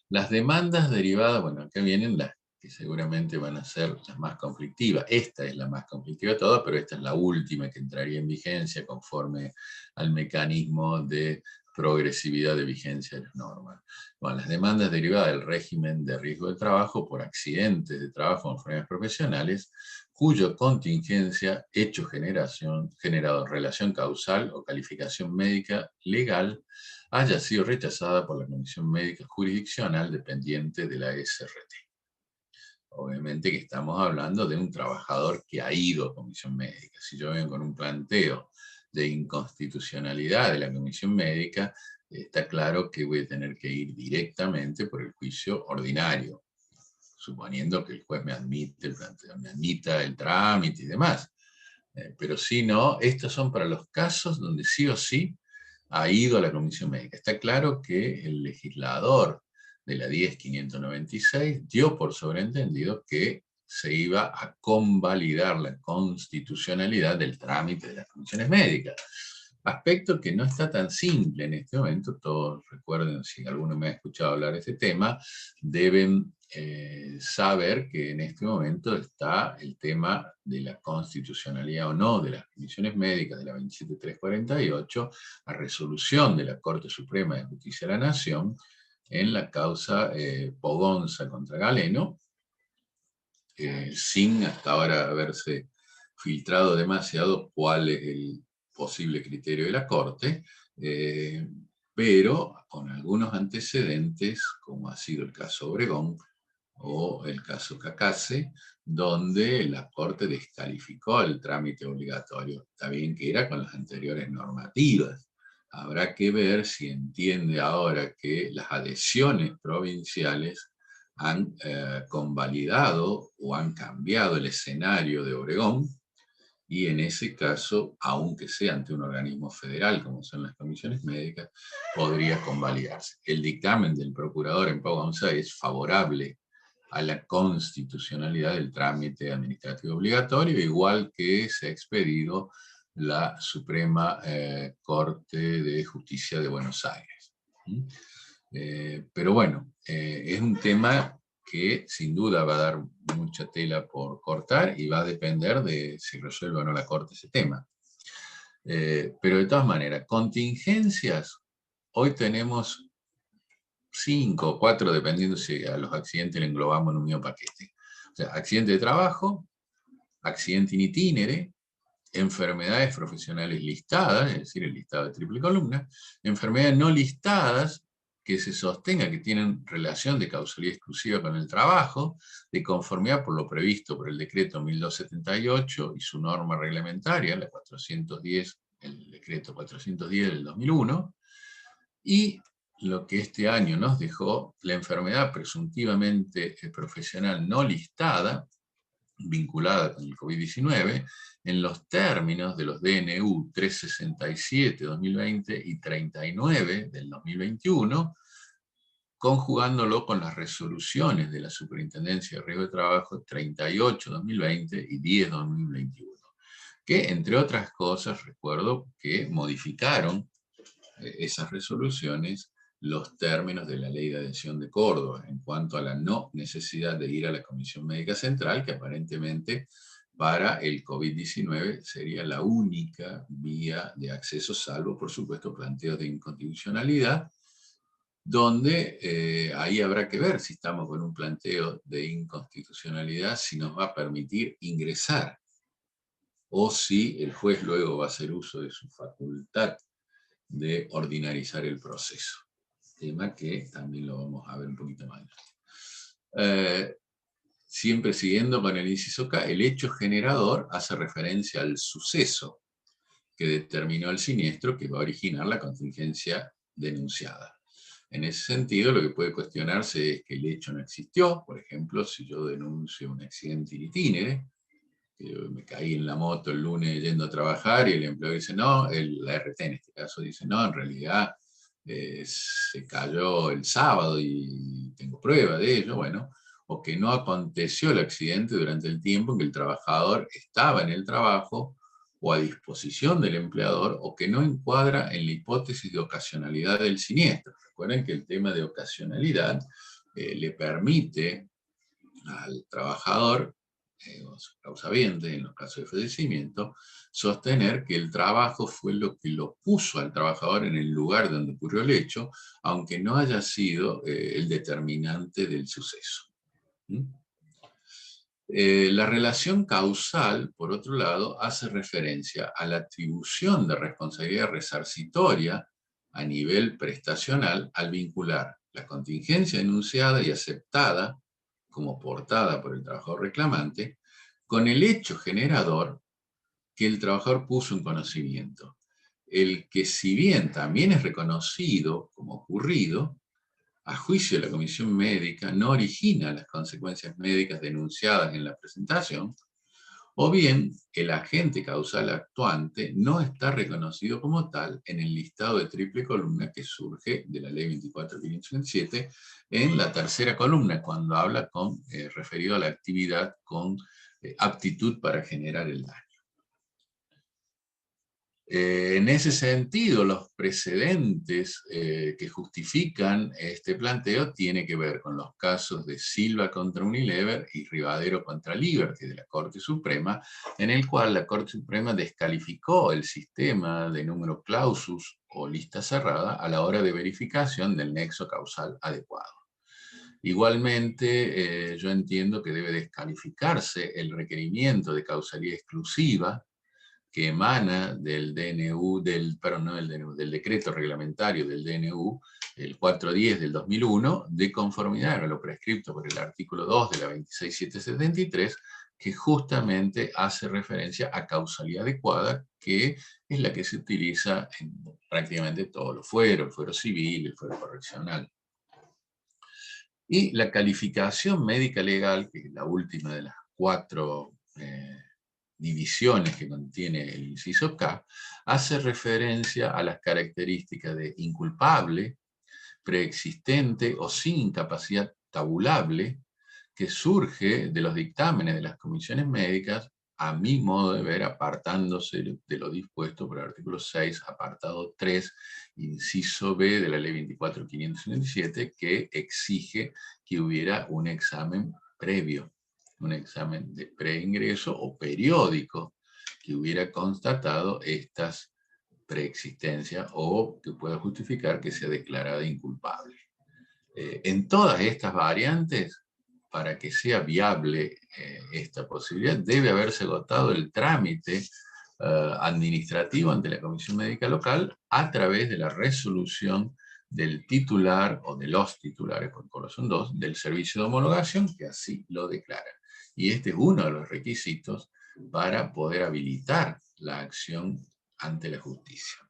Las demandas derivadas, bueno, acá vienen las que seguramente van a ser las más conflictivas. Esta es la más conflictiva de todas, pero esta es la última que entraría en vigencia conforme al mecanismo de progresividad de vigencia de las normas. Bueno, las demandas derivadas del régimen de riesgo de trabajo por accidentes de trabajo o enfermedades profesionales, cuya contingencia, hecho generado relación causal o calificación médica legal haya sido rechazada por la Comisión Médica Jurisdiccional dependiente de la SRT. Obviamente que estamos hablando de un trabajador que ha ido a comisión médica. Si yo vengo con un planteo de inconstitucionalidad de la comisión médica, está claro que voy a tener que ir directamente por el juicio ordinario, suponiendo que el juez me admita el trámite y demás. Pero si no, estos son para los casos donde sí o sí ha ido a la comisión médica. Está claro que el legislador de la 10.596 dio por sobreentendido que se iba a convalidar la constitucionalidad del trámite de las comisiones médicas. Aspecto que no está tan simple en este momento. Todos recuerden, si alguno me ha escuchado hablar de este tema, deben saber que en este momento está el tema de la constitucionalidad o no de las comisiones médicas de la 27348, la resolución de la Corte Suprema de Justicia de la Nación en la causa Pogonza contra Galeno, sin hasta ahora haberse filtrado demasiado cuál es el posible criterio de la Corte, pero con algunos antecedentes, como ha sido el caso Obregón o el caso Cacase, donde la Corte descalificó el trámite obligatorio. Está bien que era con las anteriores normativas. Habrá que ver si entiende ahora que las adhesiones provinciales han convalidado o han cambiado el escenario de Obregón, y en ese caso, aunque sea ante un organismo federal, como son las comisiones médicas, podría convalidarse. El dictamen del procurador en Pau González es favorable a la constitucionalidad del trámite administrativo obligatorio, igual que se ha expedido la Suprema Corte de Justicia de Buenos Aires. Pero bueno, es un tema que sin duda va a dar mucha tela por cortar y va a depender de si resuelve o no la Corte ese tema. Pero de todas maneras, contingencias, hoy tenemos 5 o 4, dependiendo si a los accidentes le englobamos en un mismo paquete. O sea, accidente de trabajo, accidente in itinere, enfermedades profesionales listadas, es decir, el listado de triple columna, enfermedades no listadas, que se sostenga que tienen relación de causalidad exclusiva con el trabajo, de conformidad por lo previsto por el decreto 1278 y su norma reglamentaria, la 410, el decreto 410 del 2001, y lo que este año nos dejó, la enfermedad presuntivamente profesional no listada, vinculada con el COVID-19, en los términos de los DNU 367-2020 y 39 del 2021, conjugándolo con las resoluciones de la Superintendencia de Riesgo de Trabajo 38-2020 y 10-2021, que entre otras cosas recuerdo que modificaron esas resoluciones los términos de la Ley de Adhesión de Córdoba en cuanto a la no necesidad de ir a la Comisión Médica Central, que aparentemente para el COVID-19 sería la única vía de acceso, salvo, por supuesto, planteos de inconstitucionalidad, donde ahí habrá que ver si estamos con un planteo de inconstitucionalidad, si nos va a permitir ingresar, o si el juez luego va a hacer uso de su facultad de ordinarizar el proceso. Tema que también lo vamos a ver un poquito más. Siempre siguiendo con el inciso K, el hecho generador hace referencia al suceso que determinó el siniestro que va a originar la contingencia denunciada. En ese sentido, lo que puede cuestionarse es que el hecho no existió. Por ejemplo, si yo denuncio un accidente in itinere, que me caí en la moto el lunes yendo a trabajar y el empleador dice no, la RT en este caso dice no, en realidad se cayó el sábado y tengo prueba de ello, bueno, o que no aconteció el accidente durante el tiempo en que el trabajador estaba en el trabajo o a disposición del empleador, o que no encuadra en la hipótesis de ocasionalidad del siniestro. Recuerden que el tema de ocasionalidad le permite al trabajador, o su causaviente, en los casos de fallecimiento, sostener que el trabajo fue lo que lo puso al trabajador en el lugar donde ocurrió el hecho, aunque no haya sido el determinante del suceso. La relación causal, por otro lado, hace referencia a la atribución de responsabilidad resarcitoria a nivel prestacional al vincular la contingencia denunciada y aceptada como portada por el trabajador reclamante con el hecho generador que el trabajador puso en conocimiento. el que si bien también es reconocido como ocurrido, a juicio de la comisión médica no origina las consecuencias médicas denunciadas en la presentación, o bien el agente causal actuante no está reconocido como tal en el listado de triple columna que surge de la ley 24.527 en la tercera columna, cuando habla referido a la actividad con aptitud para generar el daño. En ese sentido, los precedentes que justifican este planteo tienen que ver con los casos de Silva contra Unilever y Rivadero contra Liberty de la Corte Suprema, en el cual la Corte Suprema descalificó el sistema de número clausus o lista cerrada a la hora de verificación del nexo causal adecuado. Igualmente, yo entiendo que debe descalificarse el requerimiento de causalidad exclusiva que emana del DNU, del decreto reglamentario del DNU, el 410 del 2001, de conformidad a lo prescripto por el artículo 2 de la 26773, que justamente hace referencia a causalidad adecuada, que es la que se utiliza en prácticamente todos los fueros, el fuero civil, el fuero correccional. Y la calificación médica legal, que es la última de las 4 divisiones que contiene el inciso K, hace referencia a las características de inculpable, preexistente o sin incapacidad tabulable, que surge de los dictámenes de las comisiones médicas, a mi modo de ver, apartándose de lo dispuesto por el artículo 6, apartado 3, inciso B de la ley 24.527, que exige que hubiera un examen previo, un examen de preingreso o periódico que hubiera constatado estas preexistencias o que pueda justificar que sea declarada inculpable. En todas estas variantes, para que sea viable esta posibilidad, debe haberse agotado el trámite administrativo ante la Comisión Médica Local a través de la resolución del titular o de los titulares, porque son 2, del servicio de homologación, que así lo declara. Y este es uno de los requisitos para poder habilitar la acción ante la justicia.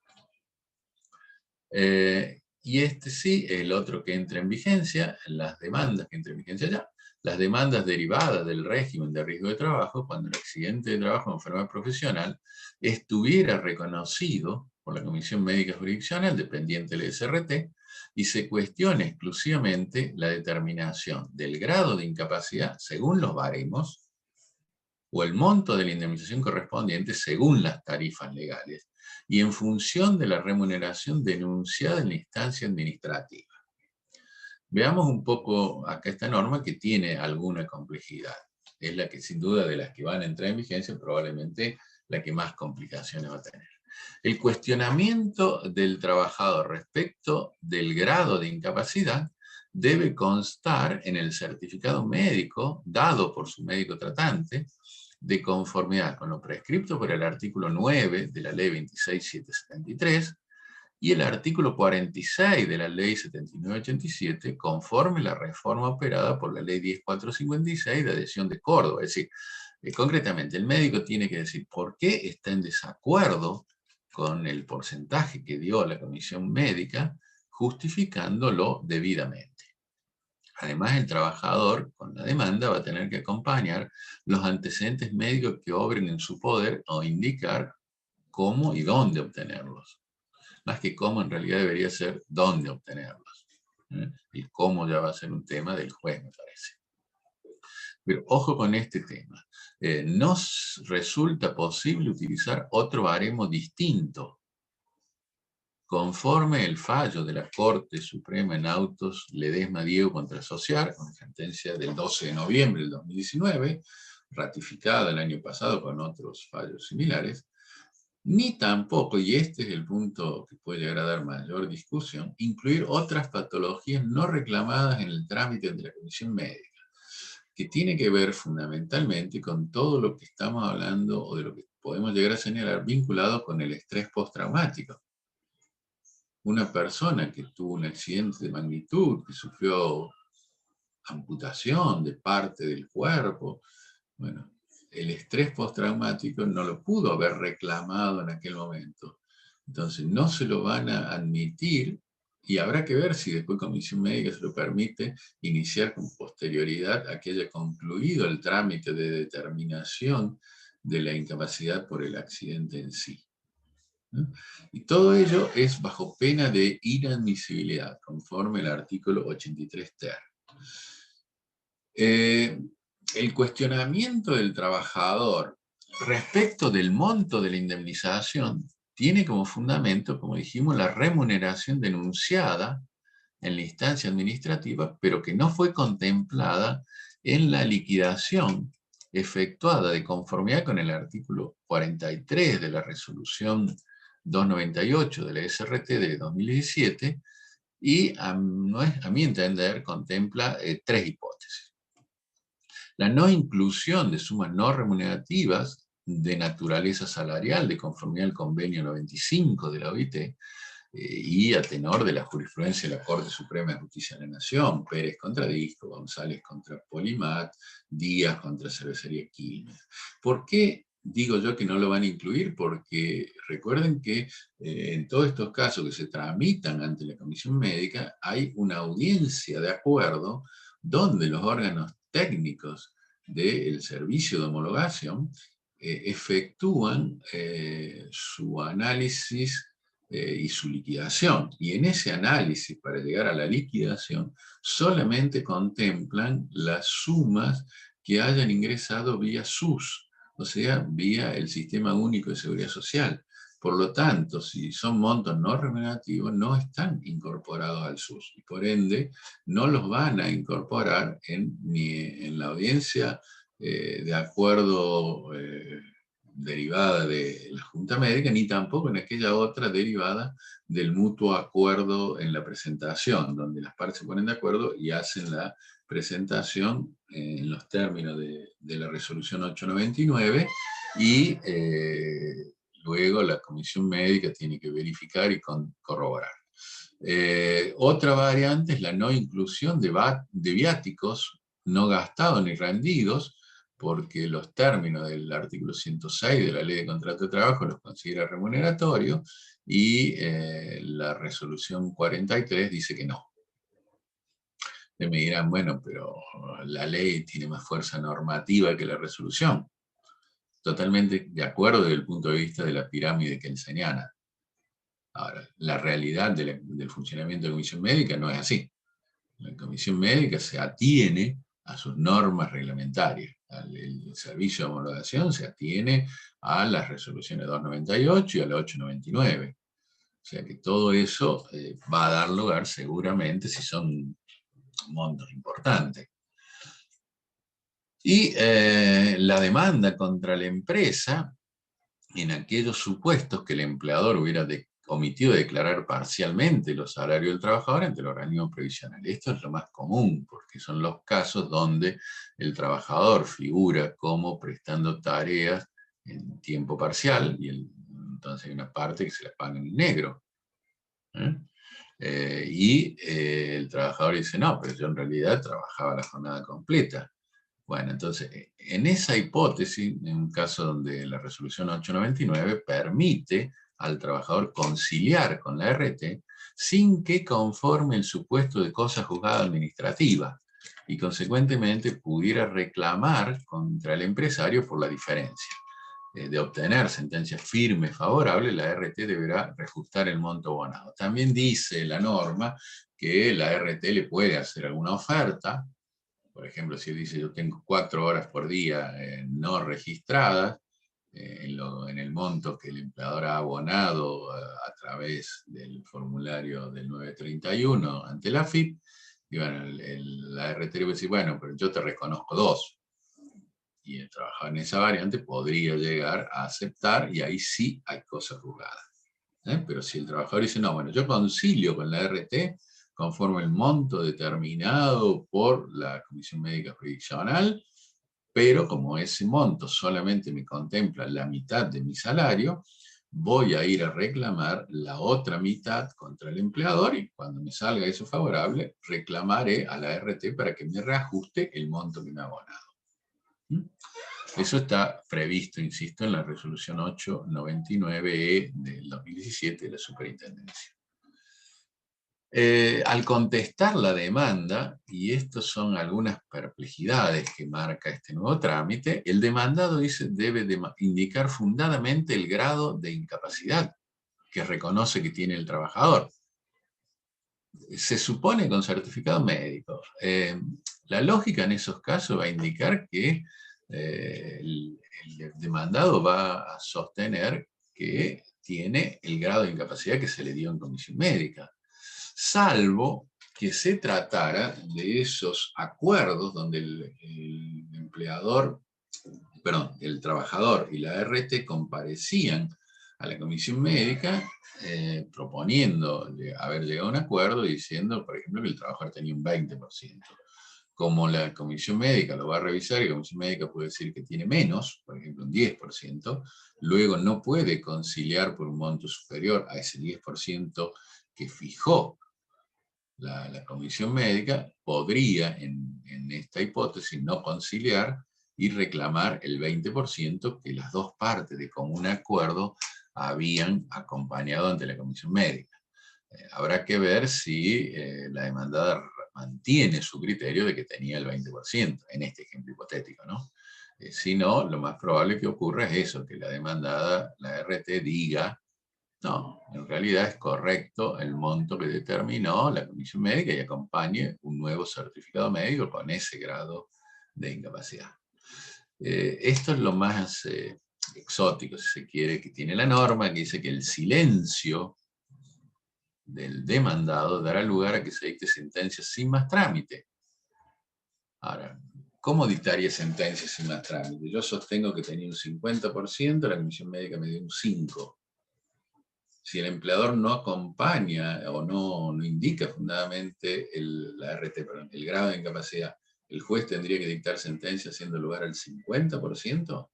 Y este sí, el otro que entra en vigencia, las demandas que entran en vigencia ya, las demandas derivadas del régimen de riesgo de trabajo, cuando el accidente de trabajo o enfermedad profesional estuviera reconocido por la Comisión Médica Jurisdiccional, dependiente del SRT, y se cuestione exclusivamente la determinación del grado de incapacidad según los baremos, o el monto de la indemnización correspondiente según las tarifas legales, y en función de la remuneración denunciada en la instancia administrativa. Veamos un poco acá esta norma que tiene alguna complejidad. Es la que sin duda de las que van a entrar en vigencia, probablemente la que más complicaciones va a tener. El cuestionamiento del trabajador respecto del grado de incapacidad debe constar en el certificado médico dado por su médico tratante, de conformidad con lo prescripto por el artículo 9 de la ley 26773 y el artículo 46 de la ley 7987, conforme la reforma operada por la ley 10456 de adhesión de Córdoba. Es decir, concretamente el médico tiene que decir por qué está en desacuerdo con el porcentaje que dio la comisión médica, justificándolo debidamente. Además, el trabajador, con la demanda, va a tener que acompañar los antecedentes médicos que obren en su poder o indicar cómo y dónde obtenerlos. Más que cómo, en realidad debería ser dónde obtenerlos. Y cómo ya va a ser un tema del juez, me parece. Pero ojo con este tema. No resulta posible utilizar otro baremo distinto. Conforme el fallo de la Corte Suprema en autos Ledesma Diego contra Sociar, con sentencia del 12 de noviembre del 2019, ratificada el año pasado con otros fallos similares, ni tampoco, y este es el punto que puede llegar a dar mayor discusión, incluir otras patologías no reclamadas en el trámite de la comisión médica, que tiene que ver fundamentalmente con todo lo que estamos hablando o de lo que podemos llegar a señalar vinculado con el estrés postraumático. Una persona que tuvo un accidente de magnitud, que sufrió amputación de parte del cuerpo, bueno, el estrés postraumático no lo pudo haber reclamado en aquel momento. Entonces no se lo van a admitir, y habrá que ver si después Comisión Médica se lo permite iniciar con posterioridad a que haya concluido el trámite de determinación de la incapacidad por el accidente en sí, ¿no? Y todo ello es bajo pena de inadmisibilidad, conforme al artículo 83 ter. El cuestionamiento del trabajador respecto del monto de la indemnización tiene como fundamento, como dijimos, la remuneración denunciada en la instancia administrativa, pero que no fue contemplada en la liquidación efectuada de conformidad con el artículo 43 de la resolución 298 de la SRT de 2017, y a mi entender contempla tres hipótesis. La no inclusión de sumas no remunerativas de naturaleza salarial de conformidad al convenio 95 de la OIT, y a tenor de la jurisprudencia de la Corte Suprema de Justicia de la Nación, Pérez contra Disco, González contra Polimat, Díaz contra Cervecería Quilmes. ¿Por qué digo yo que no lo van a incluir? Porque recuerden que en todos estos casos que se tramitan ante la Comisión Médica, hay una audiencia de acuerdo donde los órganos técnicos del servicio de homologación efectúan su análisis y su liquidación. Y en ese análisis, para llegar a la liquidación, solamente contemplan las sumas que hayan ingresado vía SUS, o sea, vía el Sistema Único de Seguridad Social. Por lo tanto, si son montos no remunerativos, no están incorporados al SUS, y por ende no los van a incorporar ni en la audiencia de acuerdo derivada de la Junta Médica, ni tampoco en aquella otra derivada del mutuo acuerdo en la presentación, donde las partes se ponen de acuerdo y hacen la presentación en los términos de la resolución 899, y luego la Comisión Médica tiene que verificar y corroborar. Otra variante es la no inclusión de viáticos no gastados ni rendidos, porque los términos del artículo 106 de la Ley de Contrato de Trabajo los considera remuneratorios, y la resolución 43 dice que no. Y me dirán, bueno, pero la ley tiene más fuerza normativa que la resolución. Totalmente de acuerdo desde el punto de vista de la pirámide kelseniana. Ahora, la realidad del funcionamiento de la Comisión Médica no es así. La Comisión Médica se atiene a sus normas reglamentarias. El servicio de homologación se atiene a las resoluciones 298 y a la 899. O sea que todo eso va a dar lugar seguramente, si son montos importantes. Y la demanda contra la empresa, en aquellos supuestos que el empleador hubiera omitido de declarar parcialmente los salarios del trabajador ante el organismo previsional. Esto es lo más común, porque son los casos donde el trabajador figura como prestando tareas en tiempo parcial, y entonces hay una parte que se la paga en negro. El trabajador dice, no, pero yo en realidad trabajaba la jornada completa. Bueno, entonces, en esa hipótesis, en un caso donde la resolución 899 permite al trabajador conciliar con la RT sin que conforme el supuesto de cosa juzgada administrativa, y consecuentemente pudiera reclamar contra el empresario por la diferencia. De obtener sentencias firmes favorables, la RT deberá reajustar el monto abonado. También dice la norma que la RT le puede hacer alguna oferta. Por ejemplo, si él dice yo tengo 4 horas por día no registradas, en el monto que el empleador ha abonado a través del formulario del 931 ante la AFIP, y bueno, la RT le va a decir, bueno, pero yo te reconozco 2. Y el trabajador en esa variante podría llegar a aceptar, y ahí sí hay cosas juzgadas. Pero si el trabajador dice, no, bueno, yo concilio con la RT conforme el monto determinado por la Comisión Médica Previsional, pero como ese monto solamente me contempla la mitad de mi salario, voy a ir a reclamar la otra mitad contra el empleador, y cuando me salga eso favorable, reclamaré a la RT para que me reajuste el monto que me ha abonado. Eso está previsto, insisto, en la resolución 899E del 2017 de la Superintendencia. Al contestar la demanda, y estas son algunas perplejidades que marca este nuevo trámite, el demandado debe indicar fundadamente el grado de incapacidad que reconoce que tiene el trabajador. Se supone con certificado médico. La lógica en esos casos va a indicar que el demandado va a sostener que tiene el grado de incapacidad que se le dio en comisión médica, salvo que se tratara de esos acuerdos donde el trabajador y la ART comparecían a la comisión médica proponiendo haber llegado a un acuerdo diciendo, por ejemplo, que el trabajador tenía un 20%. Como la comisión médica lo va a revisar y la comisión médica puede decir que tiene menos, por ejemplo un 10%, luego no puede conciliar por un monto superior a ese 10% que fijó la comisión médica, podría en esta hipótesis no conciliar y reclamar el 20% que las dos partes de común acuerdo habían acompañado ante la comisión médica. Habrá que ver si la demandada mantiene su criterio de que tenía el 20%, en este ejemplo hipotético, ¿no? Si no, lo más probable que ocurra es eso, que la demandada, la RT, diga, no, en realidad es correcto el monto que determinó la comisión médica y acompañe un nuevo certificado médico con ese grado de incapacidad. Esto es lo más exótico, si se quiere, que tiene la norma, que dice que el silencio del demandado dará lugar a que se dicte sentencia sin más trámite. Ahora, ¿cómo dictaría sentencia sin más trámite? Yo sostengo que tenía un 50%, la comisión médica me dio un 5%. Si el empleador no acompaña o no indica fundadamente el grado de incapacidad, ¿el juez tendría que dictar sentencia haciendo lugar al 50%?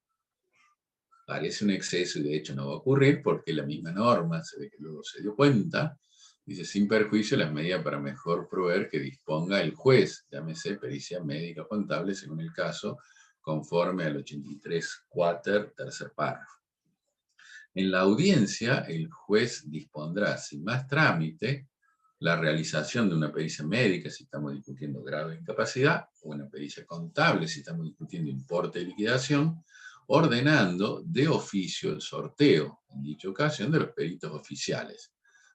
Parece un exceso y de hecho no va a ocurrir porque la misma norma, se ve que luego se dio cuenta, dice sin perjuicio las medidas para mejor proveer que disponga el juez, llámese pericia médica o contable según el caso, conforme al 83 quater, tercer párrafo. En la audiencia, el juez dispondrá sin más trámite la realización de una pericia médica si estamos discutiendo grado de incapacidad, o una pericia contable si estamos discutiendo importe de liquidación, ordenando de oficio el sorteo, en dicha ocasión, de los peritos oficiales,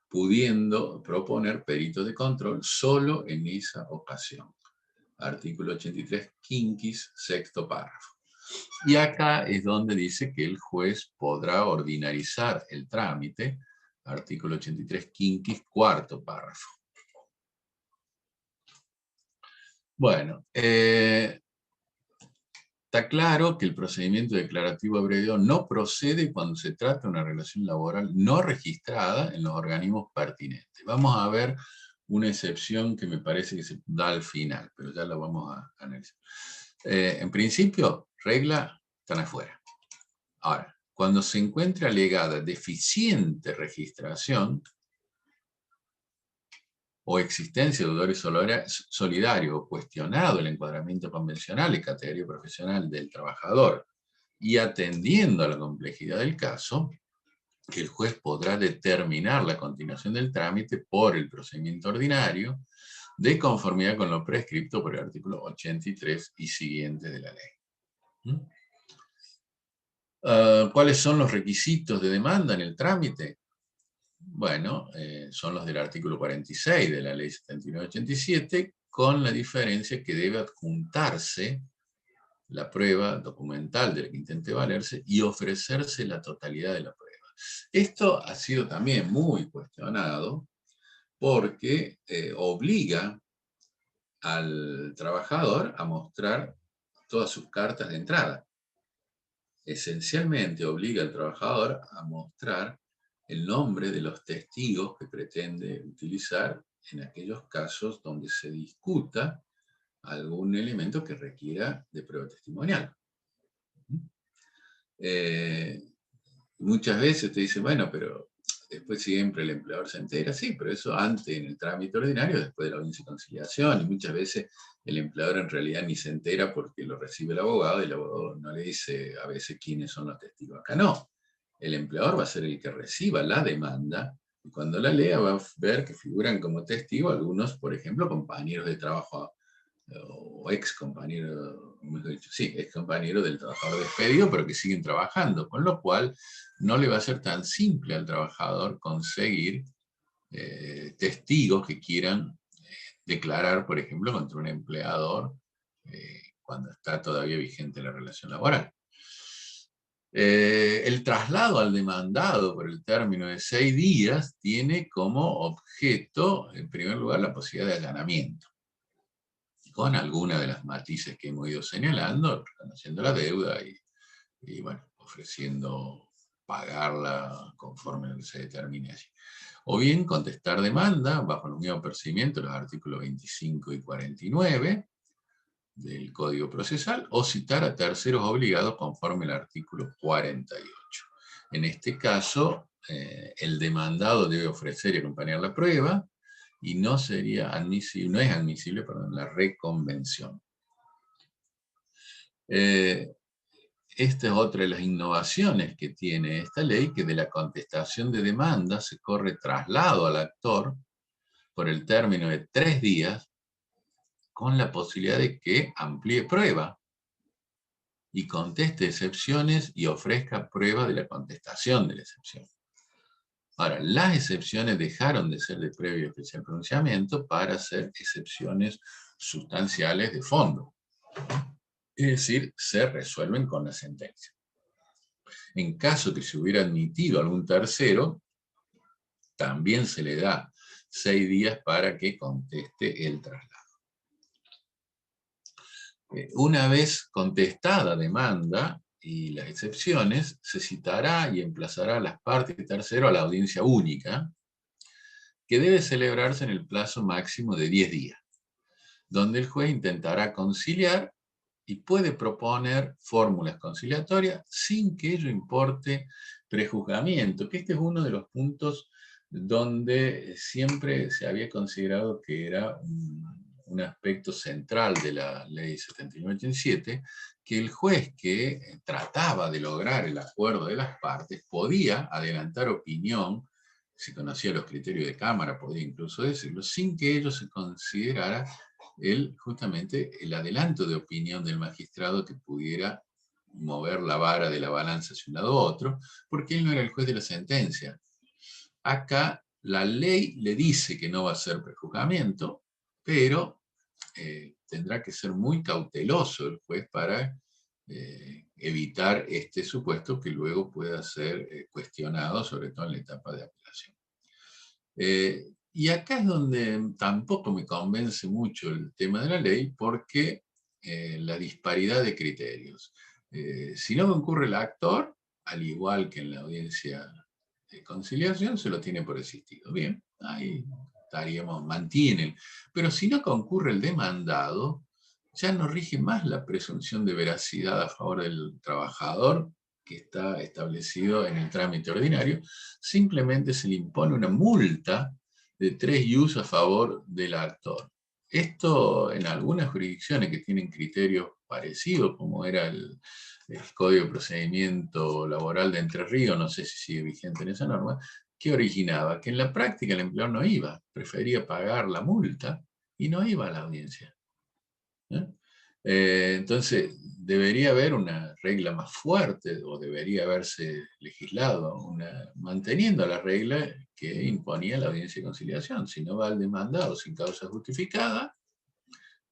pudiendo proponer peritos de control solo en esa ocasión. Artículo 83, quinquis, sexto párrafo. Y acá es donde dice que el juez podrá ordinarizar el trámite, artículo 83, quinquis, cuarto párrafo. Bueno, está claro que el procedimiento declarativo abreviado no procede cuando se trata de una relación laboral no registrada en los organismos pertinentes. Vamos a ver una excepción que me parece que se da al final, pero ya la vamos a analizar. En principio, regla están afuera. Ahora, cuando se encuentra alegada deficiente registración o existencia de deudores solidarios o cuestionado el encuadramiento convencional y categoría profesional del trabajador y atendiendo a la complejidad del caso, que el juez podrá determinar la continuación del trámite por el procedimiento ordinario de conformidad con lo prescripto por el artículo 83 y siguiente de la ley. ¿Cuáles son los requisitos de demanda en el trámite? Bueno, son los del artículo 46 de la ley 7987, con la diferencia que debe adjuntarse la prueba documental de la que intente valerse y ofrecerse la totalidad de la prueba. Esto ha sido también muy cuestionado porque obliga al trabajador a mostrar todas sus cartas de entrada. Esencialmente obliga al trabajador a mostrar el nombre de los testigos que pretende utilizar en aquellos casos donde se discuta algún elemento que requiera de prueba testimonial. Muchas veces te dicen, bueno, pero Después siempre el empleador se entera, sí, pero eso antes en el trámite ordinario, después de la audiencia de conciliación, y muchas veces el empleador en realidad ni se entera porque lo recibe el abogado y el abogado no le dice a veces quiénes son los testigos. Acá no, el empleador va a ser el que reciba la demanda y cuando la lea va a ver que figuran como testigos algunos, por ejemplo, compañeros de trabajo o ex compañero, sí, ex compañero del trabajador despedido, pero que siguen trabajando, con lo cual no le va a ser tan simple al trabajador conseguir testigos que quieran declarar, por ejemplo, contra un empleador cuando está todavía vigente la relación laboral. El traslado al demandado por el término de 6 días tiene como objeto, en primer lugar, la posibilidad de allanamiento, con alguna de las matices que hemos ido señalando, reconociendo la deuda y bueno, ofreciendo pagarla conforme a lo que se determine allí. O bien contestar demanda bajo el mismo procedimiento, los artículos 25 y 49 del Código Procesal, o citar a terceros obligados conforme al artículo 48. En este caso, el demandado debe ofrecer y acompañar la prueba, y no sería admisible, no es admisible, perdón, la reconvención. Esta es otra de las innovaciones que tiene esta ley, que de la contestación de demanda se corre traslado al actor por el término de 3 días, con la posibilidad de que amplíe prueba y conteste excepciones y ofrezca prueba de la contestación de la excepción. Ahora, las excepciones dejaron de ser de previo y especial pronunciamiento para ser excepciones sustanciales de fondo. Es decir, se resuelven con la sentencia. En caso que se hubiera admitido algún tercero, también se le da 6 días para que conteste el traslado. Una vez contestada demanda y las excepciones, se citará y emplazará a las partes de tercero a la audiencia única, que debe celebrarse en el plazo máximo de 10 días, donde el juez intentará conciliar y puede proponer fórmulas conciliatorias sin que ello importe prejuzgamiento, que este es uno de los puntos donde siempre se había considerado que era un aspecto central de la ley 7987, que el juez que trataba de lograr el acuerdo de las partes podía adelantar opinión, si conocía los criterios de cámara, podía incluso decirlo, sin que ello se considerara justamente el adelanto de opinión del magistrado que pudiera mover la vara de la balanza hacia un lado u otro, porque él no era el juez de la sentencia. Acá la ley le dice que no va a ser prejuzgamiento, pero tendrá que ser muy cauteloso el juez para evitar este supuesto que luego pueda ser cuestionado, sobre todo en la etapa de apelación. Y acá es donde tampoco me convence mucho el tema de la ley, porque la disparidad de criterios. Si no concurre el actor, al igual que en la audiencia de conciliación, se lo tiene por existido. Bien, ahí estaríamos, mantienen. Pero si no concurre el demandado, ya no rige más la presunción de veracidad a favor del trabajador, que está establecido en el trámite ordinario, simplemente se le impone una multa de 3 ius a favor del actor. Esto en algunas jurisdicciones que tienen criterios parecidos, como era el Código de Procedimiento Laboral de Entre Ríos, no sé si sigue vigente en esa norma, que originaba que en la práctica el empleador no iba, prefería pagar la multa y no iba a la audiencia. Entonces, debería haber una regla más fuerte, o debería haberse legislado manteniendo la regla que imponía la audiencia de conciliación. Si no va al demandado sin causa justificada,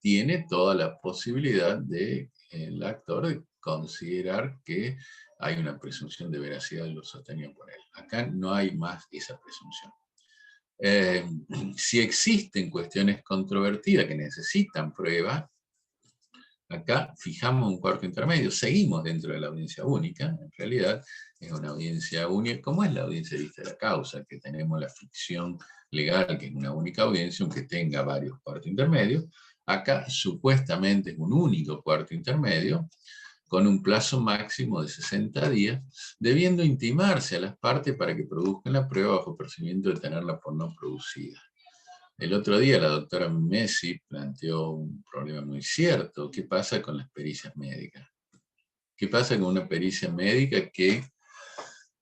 tiene toda la posibilidad de el actor de considerar que hay una presunción de veracidad de lo sostenido por él. Acá no hay más esa presunción. Si existen cuestiones controvertidas que necesitan prueba, acá fijamos un cuarto intermedio, seguimos dentro de la audiencia única, en realidad es una audiencia única, como es la audiencia de vista de la causa, que tenemos la ficción legal, que es una única audiencia, aunque tenga varios cuartos intermedios. Acá supuestamente es un único cuarto intermedio, con un plazo máximo de 60 días, debiendo intimarse a las partes para que produzcan la prueba bajo percibimiento de tenerla por no producida. El otro día la doctora Messi planteó un problema muy cierto. ¿Qué pasa con las pericias médicas? ¿Qué pasa con una pericia médica que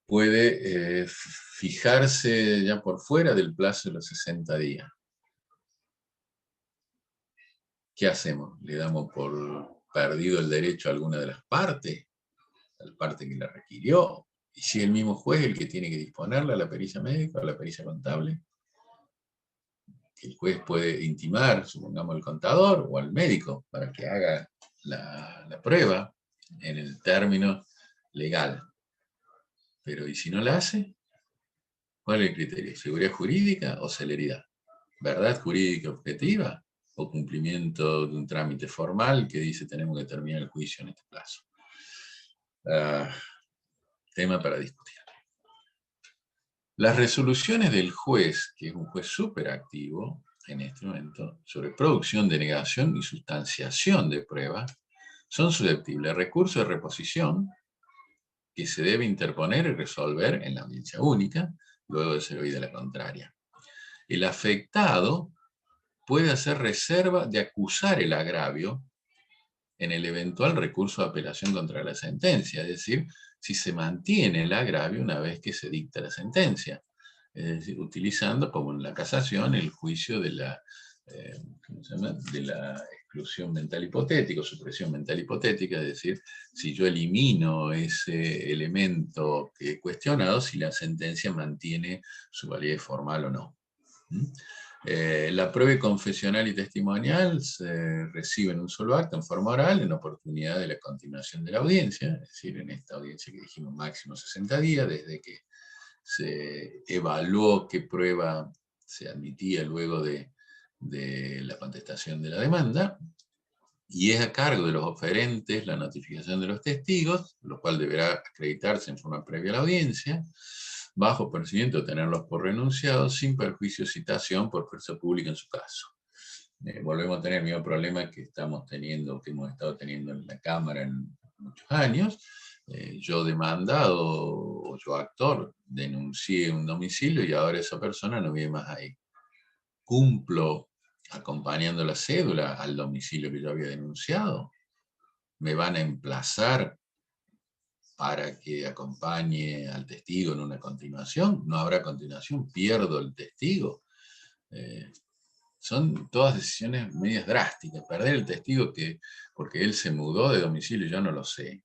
puede fijarse ya por fuera del plazo de los 60 días? ¿Qué hacemos? ¿Le damos por perdido el derecho a alguna de las partes? ¿A la parte que la requirió? ¿Y si es el mismo juez el que tiene que disponerla, la pericia médica o la pericia contable? El juez puede intimar, supongamos, al contador o al médico para que haga la prueba en el término legal. Pero ¿y si no la hace? ¿Cuál es el criterio? ¿Seguridad jurídica o celeridad? ¿Verdad jurídica objetiva o cumplimiento de un trámite formal que dice tenemos que terminar el juicio en este plazo? Tema para discutir. Las resoluciones del juez, que es un juez súper activo en este momento, sobre producción, denegación y sustanciación de pruebas, son susceptibles de recurso de reposición que se debe interponer y resolver en la audiencia única, luego de ser oída la contraria. El afectado puede hacer reserva de acusar el agravio en el eventual recurso de apelación contra la sentencia, es decir, si se mantiene el agravio una vez que se dicta la sentencia, es decir, utilizando, como en la casación, el juicio de la, de la exclusión mental hipotética, o supresión mental hipotética, es decir, si yo elimino ese elemento que he cuestionado, si la sentencia mantiene su validez formal o no. La prueba confesional y testimonial se recibe en un solo acto, en forma oral, en oportunidad de la continuación de la audiencia, es decir, en esta audiencia que dijimos máximo 60 días, desde que se evaluó qué prueba se admitía luego de la contestación de la demanda, y es a cargo de los oferentes la notificación de los testigos, lo cual deberá acreditarse en forma previa a la audiencia, bajo procedimiento de tenerlos por renunciados, sin perjuicio de citación por fuerza pública en su caso. Volvemos a tener el mismo problema que estamos teniendo, que hemos estado teniendo en la Cámara en muchos años. Yo demandado, o yo actor, denuncié un domicilio y ahora esa persona no vive más ahí. Cumplo acompañando la cédula al domicilio que yo había denunciado. Me van a emplazar para que acompañe al testigo en una continuación. No habrá continuación, pierdo el testigo. Son todas decisiones medias drásticas. Perder el testigo porque él se mudó de domicilio, yo no lo sé,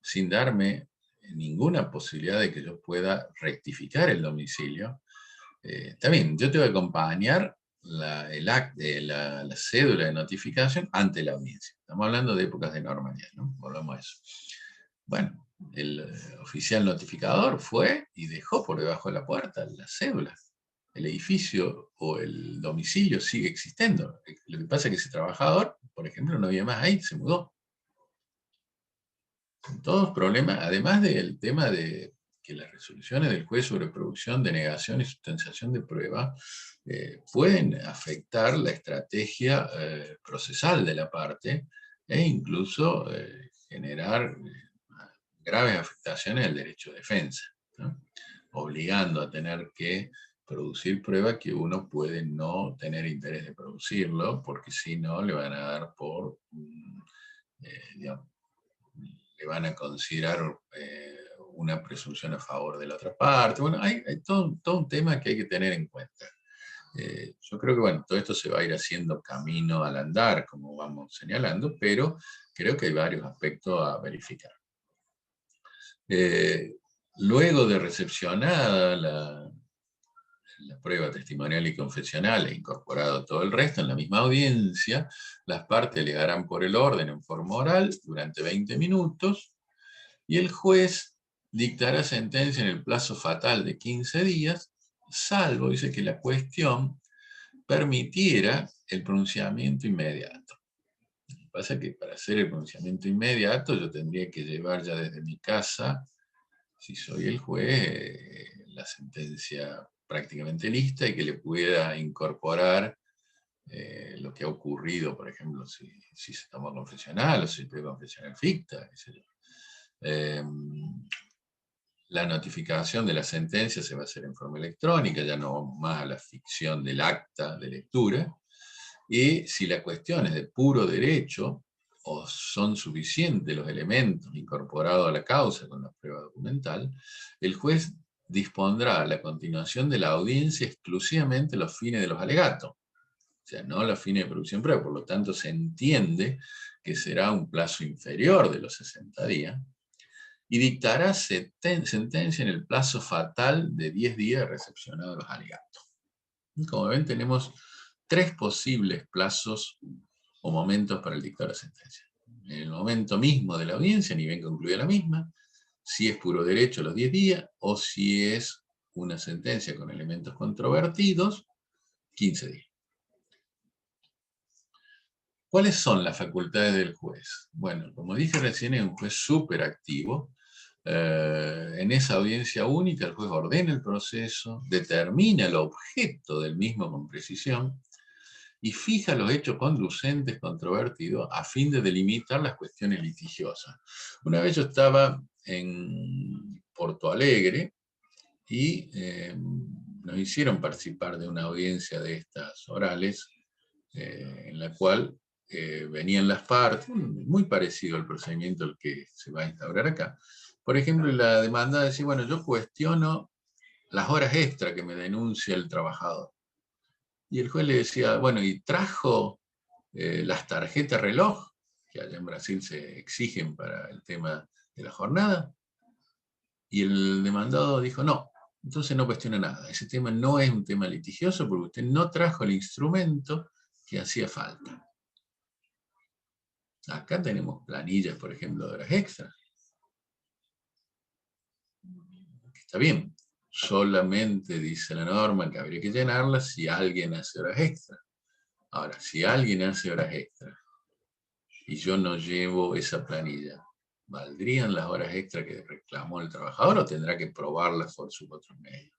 sin darme ninguna posibilidad de que yo pueda rectificar el domicilio. También yo tengo que acompañar la cédula de notificación ante la audiencia. Estamos hablando de épocas de normalidad, ¿no? Volvamos a eso. Bueno, el oficial notificador fue y dejó por debajo de la puerta la cédula. El edificio o el domicilio sigue existiendo. Lo que pasa es que ese trabajador, por ejemplo, no vive más ahí, se mudó. Todos problemas, además del tema de que las resoluciones del juez sobre producción, denegación y sustanciación de prueba pueden afectar la estrategia procesal de la parte e incluso generar graves afectaciones al derecho de defensa, ¿no? Obligando a tener que producir pruebas que uno puede no tener interés de producirlo, porque si no le van a dar por, digamos, le van a considerar una presunción a favor de la otra parte. Bueno, hay todo un tema que hay que tener en cuenta. Yo creo que, bueno, todo esto se va a ir haciendo camino al andar, como vamos señalando, pero creo que hay varios aspectos a verificar. Luego de recepcionada la prueba testimonial y confesional e incorporado todo el resto en la misma audiencia, las partes alegarán por el orden en forma oral durante 20 minutos y el juez dictará sentencia en el plazo fatal de 15 días, salvo, dice, que la cuestión permitiera el pronunciamiento inmediato. Lo que pasa es que para hacer el pronunciamiento inmediato yo tendría que llevar ya desde mi casa, si soy el juez, la sentencia prácticamente lista y que le pueda incorporar lo que ha ocurrido, por ejemplo, si se tomó confesional o si se puede confesional ficta, qué sé yo. La notificación de la sentencia se va a hacer en forma electrónica, ya no vamos más a la ficción del acta de lectura. Y si la cuestión es de puro derecho, o son suficientes los elementos incorporados a la causa con la prueba documental, el juez dispondrá a la continuación de la audiencia exclusivamente los fines de los alegatos, o sea, no los fines de producción prueba. Por lo tanto, se entiende que será un plazo inferior de los 60 días, y dictará sentencia en el plazo fatal de 10 días de recepcionado de los alegatos. Como ven, tenemos 3 posibles plazos o momentos para el dictar la sentencia. En el momento mismo de la audiencia, ni bien concluida la misma, si es puro derecho los 10 días, o si es una sentencia con elementos controvertidos, 15 días. ¿Cuáles son las facultades del juez? Bueno, como dije recién, es un juez súper activo. En esa audiencia única el juez ordena el proceso, determina el objeto del mismo con precisión y fija los hechos conducentes controvertidos a fin de delimitar las cuestiones litigiosas. Una vez yo estaba en Porto Alegre y nos hicieron participar de una audiencia de estas orales, en la cual venían las partes, muy parecido al procedimiento al que se va a instaurar acá. Por ejemplo, la demanda decía, bueno, yo cuestiono las horas extra que me denuncia el trabajador. Y el juez le decía, bueno, ¿y trajo las tarjetas reloj, que allá en Brasil se exigen para el tema de la jornada? Y el demandado dijo, no, entonces no cuestiona nada. Ese tema no es un tema litigioso porque usted no trajo el instrumento que hacía falta. Acá tenemos planillas, por ejemplo, de horas extras. Está bien, solamente dice la norma que habría que llenarlas si alguien hace horas extras. Ahora, si alguien hace horas extras y yo no llevo esa planilla, ¿valdrían las horas extras que reclamó el trabajador o tendrá que probarlas por sus otros medios?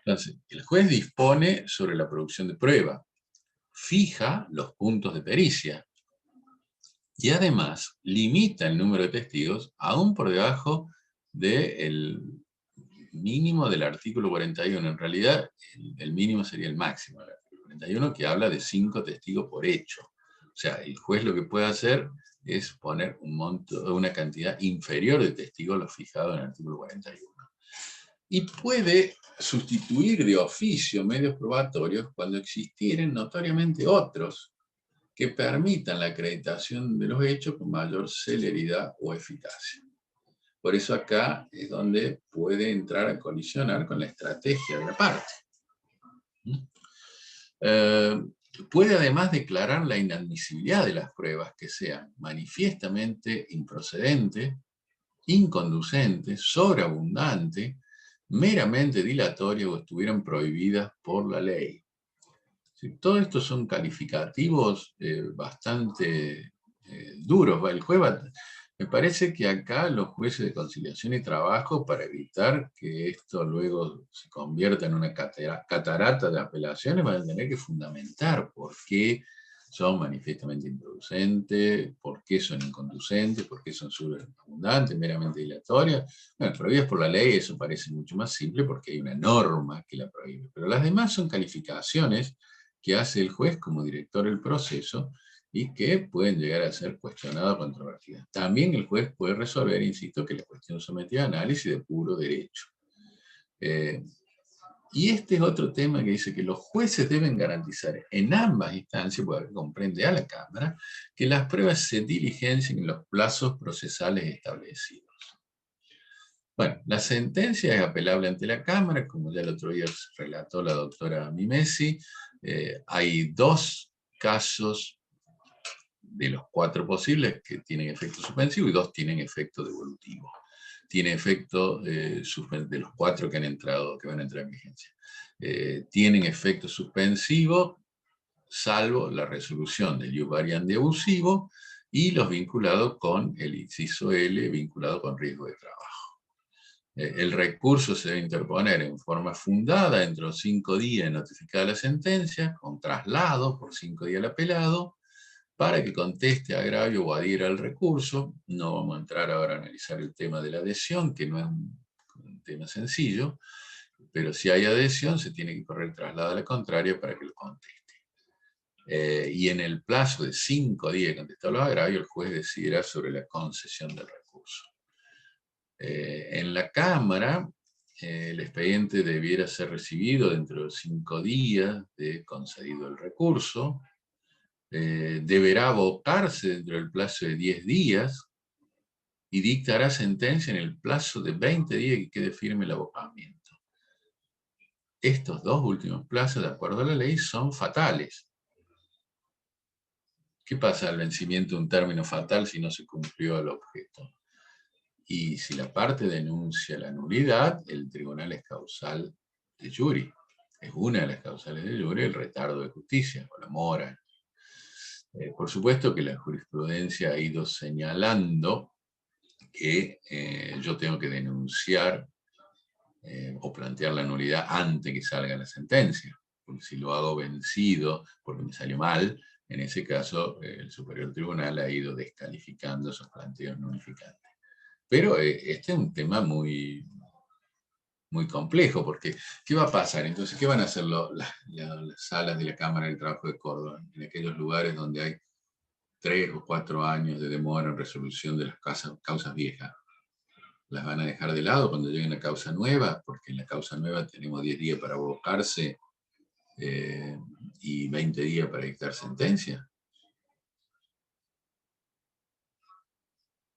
Entonces, el juez dispone sobre la producción de prueba, fija los puntos de pericia y además limita el número de testigos aún por debajo del mínimo del artículo 41. En realidad, el mínimo sería el máximo del artículo 41, que habla de 5 testigos por hecho. O sea, el juez lo que puede hacer es poner una cantidad inferior de testigos a lo fijado en el artículo 41. Y puede sustituir de oficio medios probatorios cuando existieren notoriamente otros que permitan la acreditación de los hechos con mayor celeridad o eficacia. Por eso acá es donde puede entrar a colisionar con la estrategia de la parte. Puede además declarar la inadmisibilidad de las pruebas que sean manifiestamente improcedentes, inconducentes, sobreabundantes, meramente dilatorias o estuvieran prohibidas por la ley. Todo esto son calificativos bastante duros. El juez me parece que acá los jueces de conciliación y trabajo, para evitar que esto luego se convierta en una catarata de apelaciones, van a tener que fundamentar por qué son manifiestamente improducentes, por qué son inconducentes, por qué son sobreabundantes, meramente dilatorias. Bueno, prohibidas por la ley, eso parece mucho más simple porque hay una norma que la prohíbe. Pero las demás son calificaciones que hace el juez como director del proceso y que pueden llegar a ser cuestionadas o controvertidas. También el juez puede resolver, insisto, que la cuestión sometida a análisis de puro derecho. Y este es otro tema que dice que los jueces deben garantizar en ambas instancias, porque comprende a la Cámara, que las pruebas se diligencien en los plazos procesales establecidos. Bueno, la sentencia es apelable ante la Cámara, como ya el otro día relató la doctora Mimesi. Hay 2 casos de los 4 posibles que tienen efecto suspensivo y 2 tienen efecto devolutivo. Tiene efecto de los 4 que van a entrar en vigencia. Tienen efecto suspensivo, salvo la resolución del ius variandi abusivo y los vinculados con el inciso L, vinculado con riesgo de trabajo. El recurso se debe interponer en forma fundada dentro de 5 días de notificada la sentencia, con traslado por 5 días al apelado, para que conteste agravio o adhiera al recurso. No vamos a entrar ahora a analizar el tema de la adhesión, que no es un tema sencillo, pero si hay adhesión se tiene que correr traslado a la contraria para que lo conteste. Y en el plazo de 5 días de contestar los agravios, el juez decidirá sobre la concesión del recurso. En la Cámara, el expediente debiera ser recibido dentro de 5 días de concedido el recurso. Deberá abocarse dentro del plazo de 10 días y dictará sentencia en el plazo de 20 días que quede firme el abocamiento. Estos dos últimos plazos, de acuerdo a la ley, son fatales. ¿Qué pasa al vencimiento de un término fatal si no se cumplió el objeto? Y si la parte denuncia la nulidad, el tribunal es causal de jure. Es una de las causales de jure el retardo de justicia o la mora. Por supuesto que la jurisprudencia ha ido señalando que yo tengo que denunciar o plantear la nulidad antes que salga la sentencia. Porque si lo hago vencido porque me salió mal, en ese caso el Superior Tribunal ha ido descalificando esos planteos nulificantes. Pero este es un tema muy complejo, porque ¿qué va a pasar? Entonces, ¿qué van a hacer las salas de la Cámara del Trabajo de Córdoba en aquellos lugares donde hay 3 o 4 años de demora en resolución de las causas viejas? ¿Las van a dejar de lado cuando llegue una causa nueva? Porque en la causa nueva tenemos 10 días para abocarse y 20 días para dictar sentencia.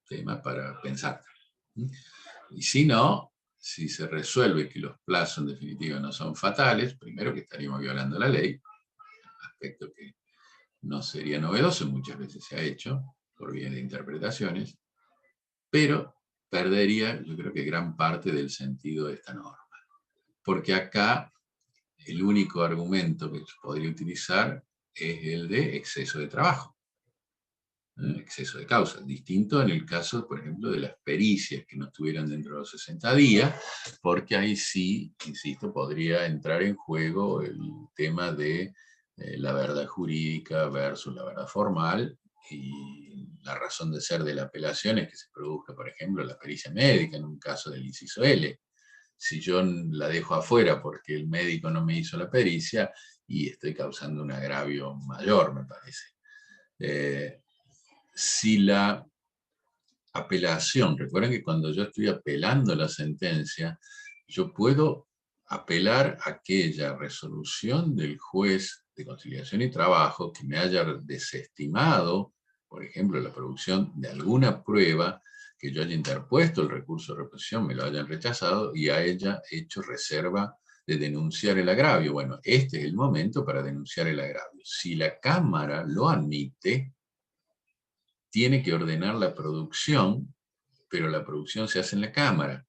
Tema para pensar. Y si no, si se resuelve que los plazos en definitiva no son fatales, primero que estaríamos violando la ley, aspecto que no sería novedoso, muchas veces se ha hecho por vía de interpretaciones, pero perdería, yo creo que gran parte del sentido de esta norma. Porque acá el único argumento que se podría utilizar es el de exceso de trabajo. Exceso de causa, distinto en el caso, por ejemplo, de las pericias que no estuvieran dentro de los 60 días, porque ahí sí, insisto, podría entrar en juego el tema de la verdad jurídica versus la verdad formal, y la razón de ser de la apelación es que se produzca, por ejemplo, la pericia médica en un caso del inciso L. Si yo la dejo afuera porque el médico no me hizo la pericia, y estoy causando un agravio mayor, me parece. Si la apelación, recuerden que cuando yo estoy apelando la sentencia, yo puedo apelar a aquella resolución del juez de conciliación y trabajo que me haya desestimado, por ejemplo, la producción de alguna prueba, que yo haya interpuesto el recurso de reposición, me lo hayan rechazado y haya hecho reserva de denunciar el agravio. Bueno, este es el momento para denunciar el agravio. Si la Cámara lo admite, tiene que ordenar la producción, pero la producción se hace en la Cámara,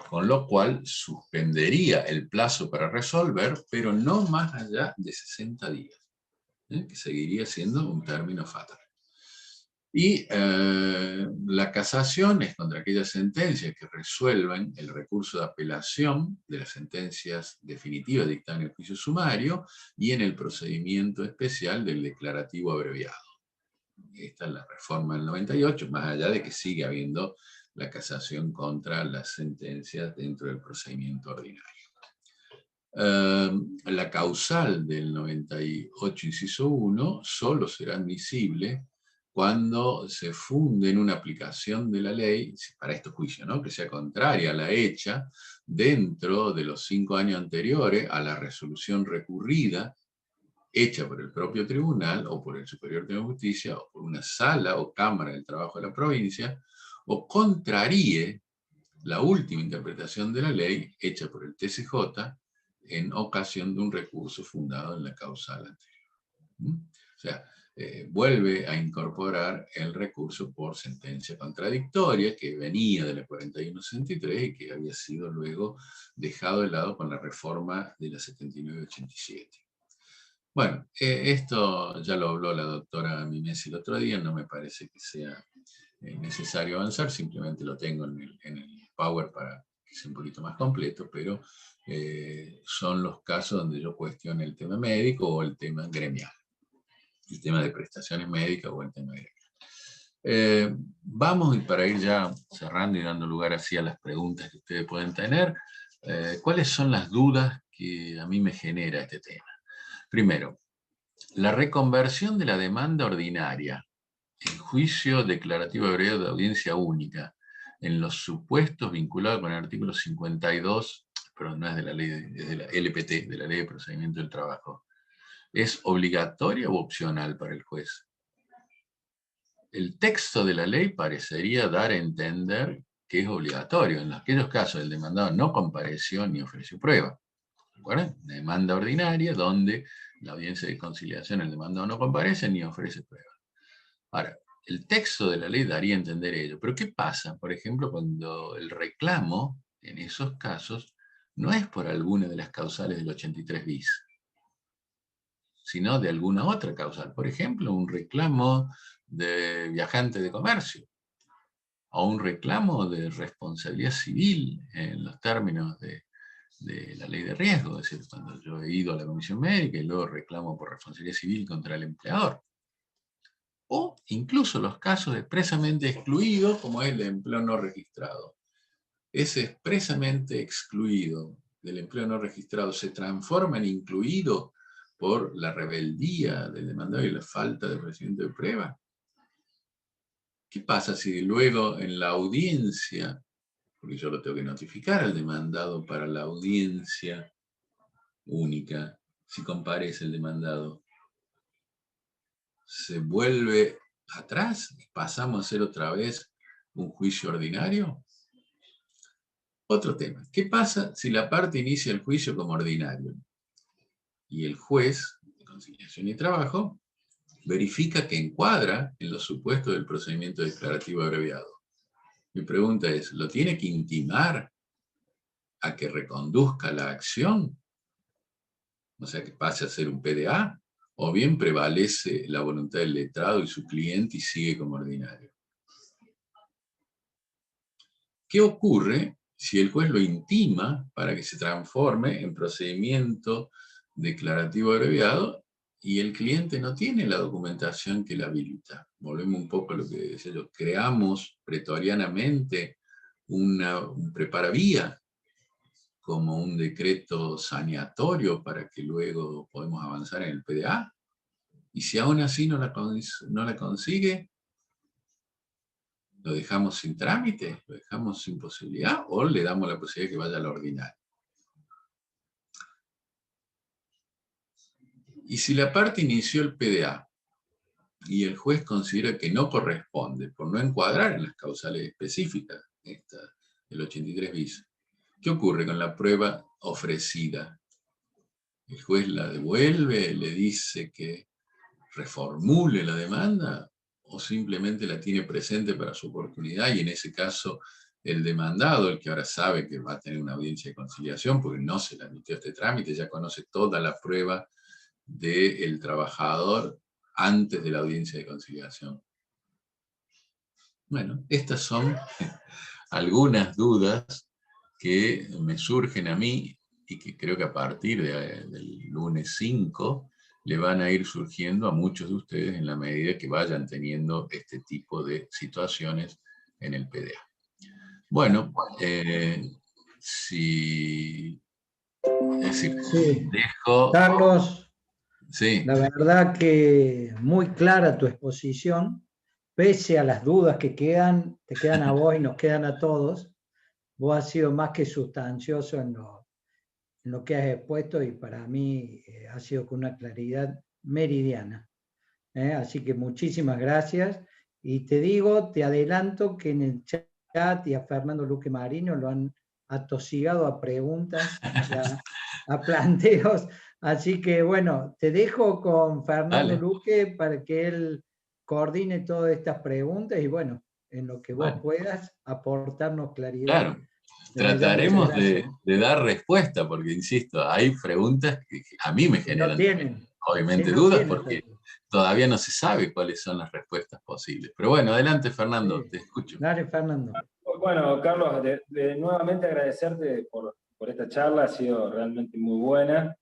con lo cual suspendería el plazo para resolver, pero no más allá de 60 días, que seguiría siendo un término fatal. Y la casación es contra aquellas sentencias que resuelven el recurso de apelación de las sentencias definitivas dictadas en el juicio sumario y en el procedimiento especial del declarativo abreviado. Esta es la reforma del 98, más allá de que sigue habiendo la casación contra las sentencias dentro del procedimiento ordinario. La causal del 98, inciso 1, solo será admisible cuando se funde en una aplicación de la ley, para estos juicios, ¿no?, que sea contraria a la hecha dentro de los 5 años anteriores a la resolución recurrida hecha por el propio tribunal o por el Superior Tribunal de Justicia o por una sala o cámara del trabajo de la provincia, o contraríe la última interpretación de la ley hecha por el TCJ en ocasión de un recurso fundado en la causal anterior. O sea, vuelve a incorporar el recurso por sentencia contradictoria que venía de la 4163 y que había sido luego dejado de lado con la reforma de la 7987. Bueno, esto ya lo habló la doctora Mimesi el otro día, no me parece que sea necesario avanzar, simplemente lo tengo en el Power para que es un poquito más completo, pero son los casos donde yo cuestiono el tema médico o el tema gremial, el tema de prestaciones médicas o el tema gremial. Vamos, y para ir ya cerrando y dando lugar así a las preguntas que ustedes pueden tener, ¿cuáles son las dudas que a mí me genera este tema? Primero, la reconversión de la demanda ordinaria en juicio declarativo abreviado de audiencia única en los supuestos vinculados con el artículo 52, pero no es de la ley, es de la LPT, de la Ley de Procedimiento del Trabajo, ¿es obligatoria o opcional para el juez? El texto de la ley parecería dar a entender que es obligatorio. En aquellos casos el demandado no compareció ni ofreció prueba. ¿Recuerdan? Una demanda ordinaria donde la audiencia de conciliación el demandado no comparece ni ofrece prueba. Ahora, el texto de la ley daría a entender ello. Pero ¿qué pasa, por ejemplo, cuando el reclamo, en esos casos, no es por alguna de las causales del 83 bis, sino de alguna otra causal? Por ejemplo, un reclamo de viajante de comercio, o un reclamo de responsabilidad civil en los términos de la ley de riesgo, es decir, cuando yo he ido a la comisión médica y luego reclamo por responsabilidad civil contra el empleador. O incluso los casos expresamente excluidos, como es el empleo no registrado. Ese expresamente excluido del empleo no registrado se transforma en incluido por la rebeldía del demandado y la falta de ofrecimiento de prueba. ¿Qué pasa si luego en la audiencia, porque yo lo tengo que notificar al demandado para la audiencia única, si comparece el demandado, se vuelve atrás y pasamos a hacer otra vez un juicio ordinario? Otro tema, ¿qué pasa si la parte inicia el juicio como ordinario y el juez de conciliación y trabajo verifica que encuadra en los supuestos del procedimiento declarativo abreviado? Mi pregunta es, ¿lo tiene que intimar a que reconduzca la acción? O sea, que pase a ser un PDA, o bien prevalece la voluntad del letrado y su cliente y sigue como ordinario. ¿Qué ocurre si el juez lo intima para que se transforme en procedimiento declarativo abreviado y el cliente no tiene la documentación que la habilita? Volvemos un poco a lo que decía yo, creamos pretorianamente un preparavía como un decreto saneatorio para que luego podamos avanzar en el PDA. Y si aún así no la consigue, ¿lo dejamos sin trámite? ¿Lo dejamos sin posibilidad? ¿O le damos la posibilidad que vaya a la ordinaria? Y si la parte inició el PDA y el juez considera que no corresponde por no encuadrar en las causales específicas del 83 bis, ¿qué ocurre con la prueba ofrecida? ¿El juez la devuelve, le dice que reformule la demanda o simplemente la tiene presente para su oportunidad y en ese caso el demandado, el que ahora sabe que va a tener una audiencia de conciliación porque no se le admitió este trámite, ya conoce toda la prueba del trabajador antes de la audiencia de conciliación? Bueno, estas son algunas dudas que me surgen a mí y que creo que a partir del lunes 5 le van a ir surgiendo a muchos de ustedes en la medida que vayan teniendo este tipo de situaciones en el PDA. Bueno, Sí. dejo... Carlos, sí. La verdad que muy clara tu exposición, pese a las dudas que quedan, te quedan a vos y nos quedan a todos. Vos has sido más que sustancioso en lo que has expuesto y para mí ha sido con una claridad meridiana. Así que muchísimas gracias. Y te digo, te adelanto que en el chat y a Fernando Luque Marino lo han atosigado a preguntas, a planteos. Así que bueno, te dejo con Fernando Dale. Luque para que él coordine todas estas preguntas y bueno, en lo que vos puedas aportarnos claridad. Claro. Trataremos de dar respuesta, porque insisto, hay preguntas que a mí me generan obviamente dudas, porque todavía no se sabe cuáles son las respuestas posibles. Pero bueno, adelante Fernando, te escucho. Dale, Fernando. Bueno, Carlos, nuevamente agradecerte por esta charla, ha sido realmente muy buena.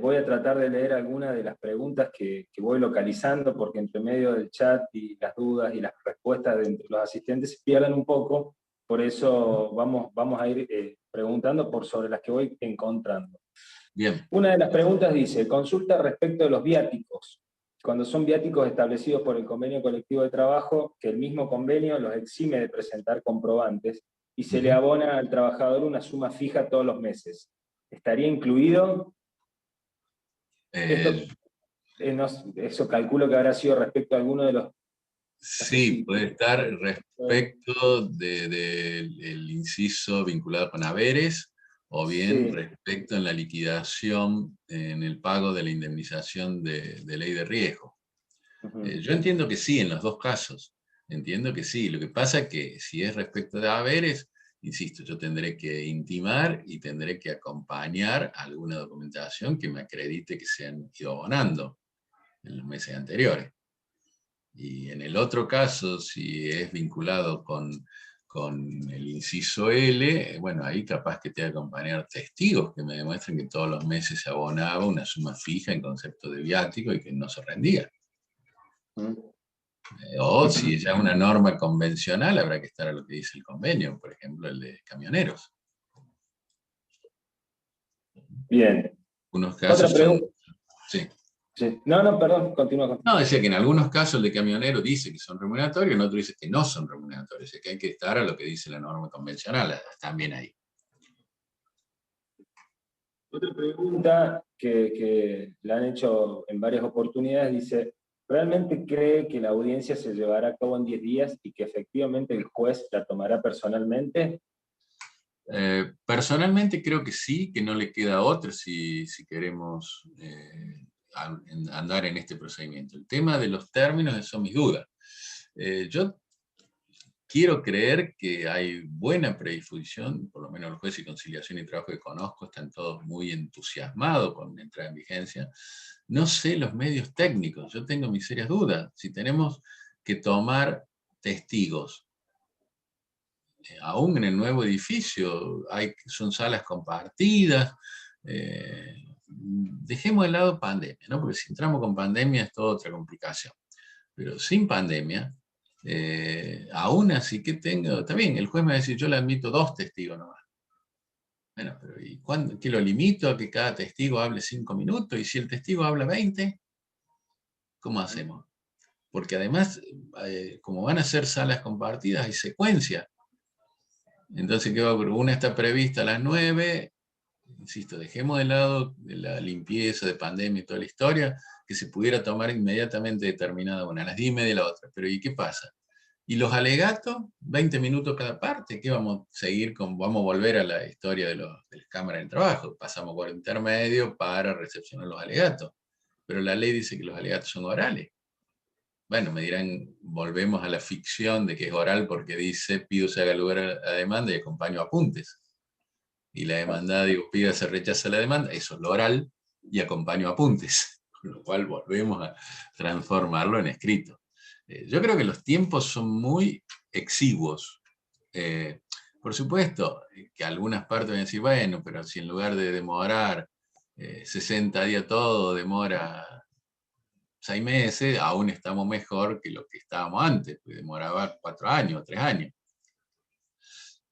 Voy a tratar de leer algunas de las preguntas que voy localizando, porque entre medio del chat y las dudas y las respuestas de entre los asistentes se pierden un poco, por eso vamos a ir preguntando sobre las que voy encontrando. Bien. Una de las preguntas dice, consulta respecto de los viáticos. Cuando son viáticos establecidos por el convenio colectivo de trabajo, que el mismo convenio los exime de presentar comprobantes y se le abona al trabajador una suma fija todos los meses. ¿Estaría incluido? Eso calculo que habrá sido respecto a alguno de los... Sí, puede estar respecto del inciso vinculado con haberes, o bien respecto en la liquidación, en el pago de la indemnización de ley de riesgo. Yo entiendo que sí, en los dos casos. Entiendo que sí. Lo que pasa es que si es respecto de haberes, insisto, yo tendré que intimar y tendré que acompañar alguna documentación que me acredite que se han ido abonando en los meses anteriores. Y en el otro caso, si es vinculado con el inciso L, bueno, ahí capaz que te va a acompañar testigos que me demuestren que todos los meses se abonaba una suma fija en concepto de viático y que no se rendía. O si ya es una norma convencional, habrá que estar a lo que dice el convenio, por ejemplo, el de camioneros. Bien. Unos casos Otra pregunta. Sí. Sí. No, perdón, continúa. No, decía que en algunos casos el de camionero dice que son remuneratorios, en otros dice que no son remuneratorios, que hay que estar a lo que dice la norma convencional, también ahí. Otra pregunta que le han hecho en varias oportunidades dice, ¿realmente cree que la audiencia se llevará a cabo en 10 días y que efectivamente el juez la tomará personalmente? Personalmente creo que sí, que no le queda otra si queremos andar en este procedimiento. El tema de los términos son mis dudas. Yo quiero creer que hay buena predisposición, por lo menos los jueces de conciliación y trabajo que conozco están todos muy entusiasmados con la entrada en vigencia. No sé los medios técnicos, yo tengo mis serias dudas. Si tenemos que tomar testigos, aún en el nuevo edificio, son salas compartidas, dejemos de lado pandemia, ¿no? Porque si entramos con pandemia es toda otra complicación. Pero sin pandemia, aún así que tengo, también el juez me va a decir, yo le admito 2 testigos nomás. Bueno, pero ¿y qué lo limito a que cada testigo hable 5 minutos? Y si el testigo habla 20, ¿cómo hacemos? Porque además, como van a ser salas compartidas, hay secuencia. Entonces, ¿qué va a ocurrir? Una está prevista a las 9, insisto, dejemos de lado de la limpieza de pandemia y toda la historia, que se pudiera tomar inmediatamente determinada una, a las 10:30 la otra. Pero ¿y qué pasa? ¿Y los alegatos? 20 minutos cada parte. ¿Qué vamos a seguir con? Vamos a volver a la historia de las cámaras de trabajo. Pasamos por intermedio para recepcionar los alegatos. Pero la ley dice que los alegatos son orales. Bueno, me dirán, volvemos a la ficción de que es oral porque dice, pido se haga lugar a la demanda y acompaño apuntes. Y la demanda, digo, pida se rechaza la demanda, eso es lo oral, y acompaño apuntes. Con lo cual volvemos a transformarlo en escrito. Yo creo que los tiempos son muy exiguos. Por supuesto, que algunas partes van a decir, bueno, pero si en lugar de demorar 60 días todo, demora 6 meses, aún estamos mejor que lo que estábamos antes, que demoraba 4 años, 3 años.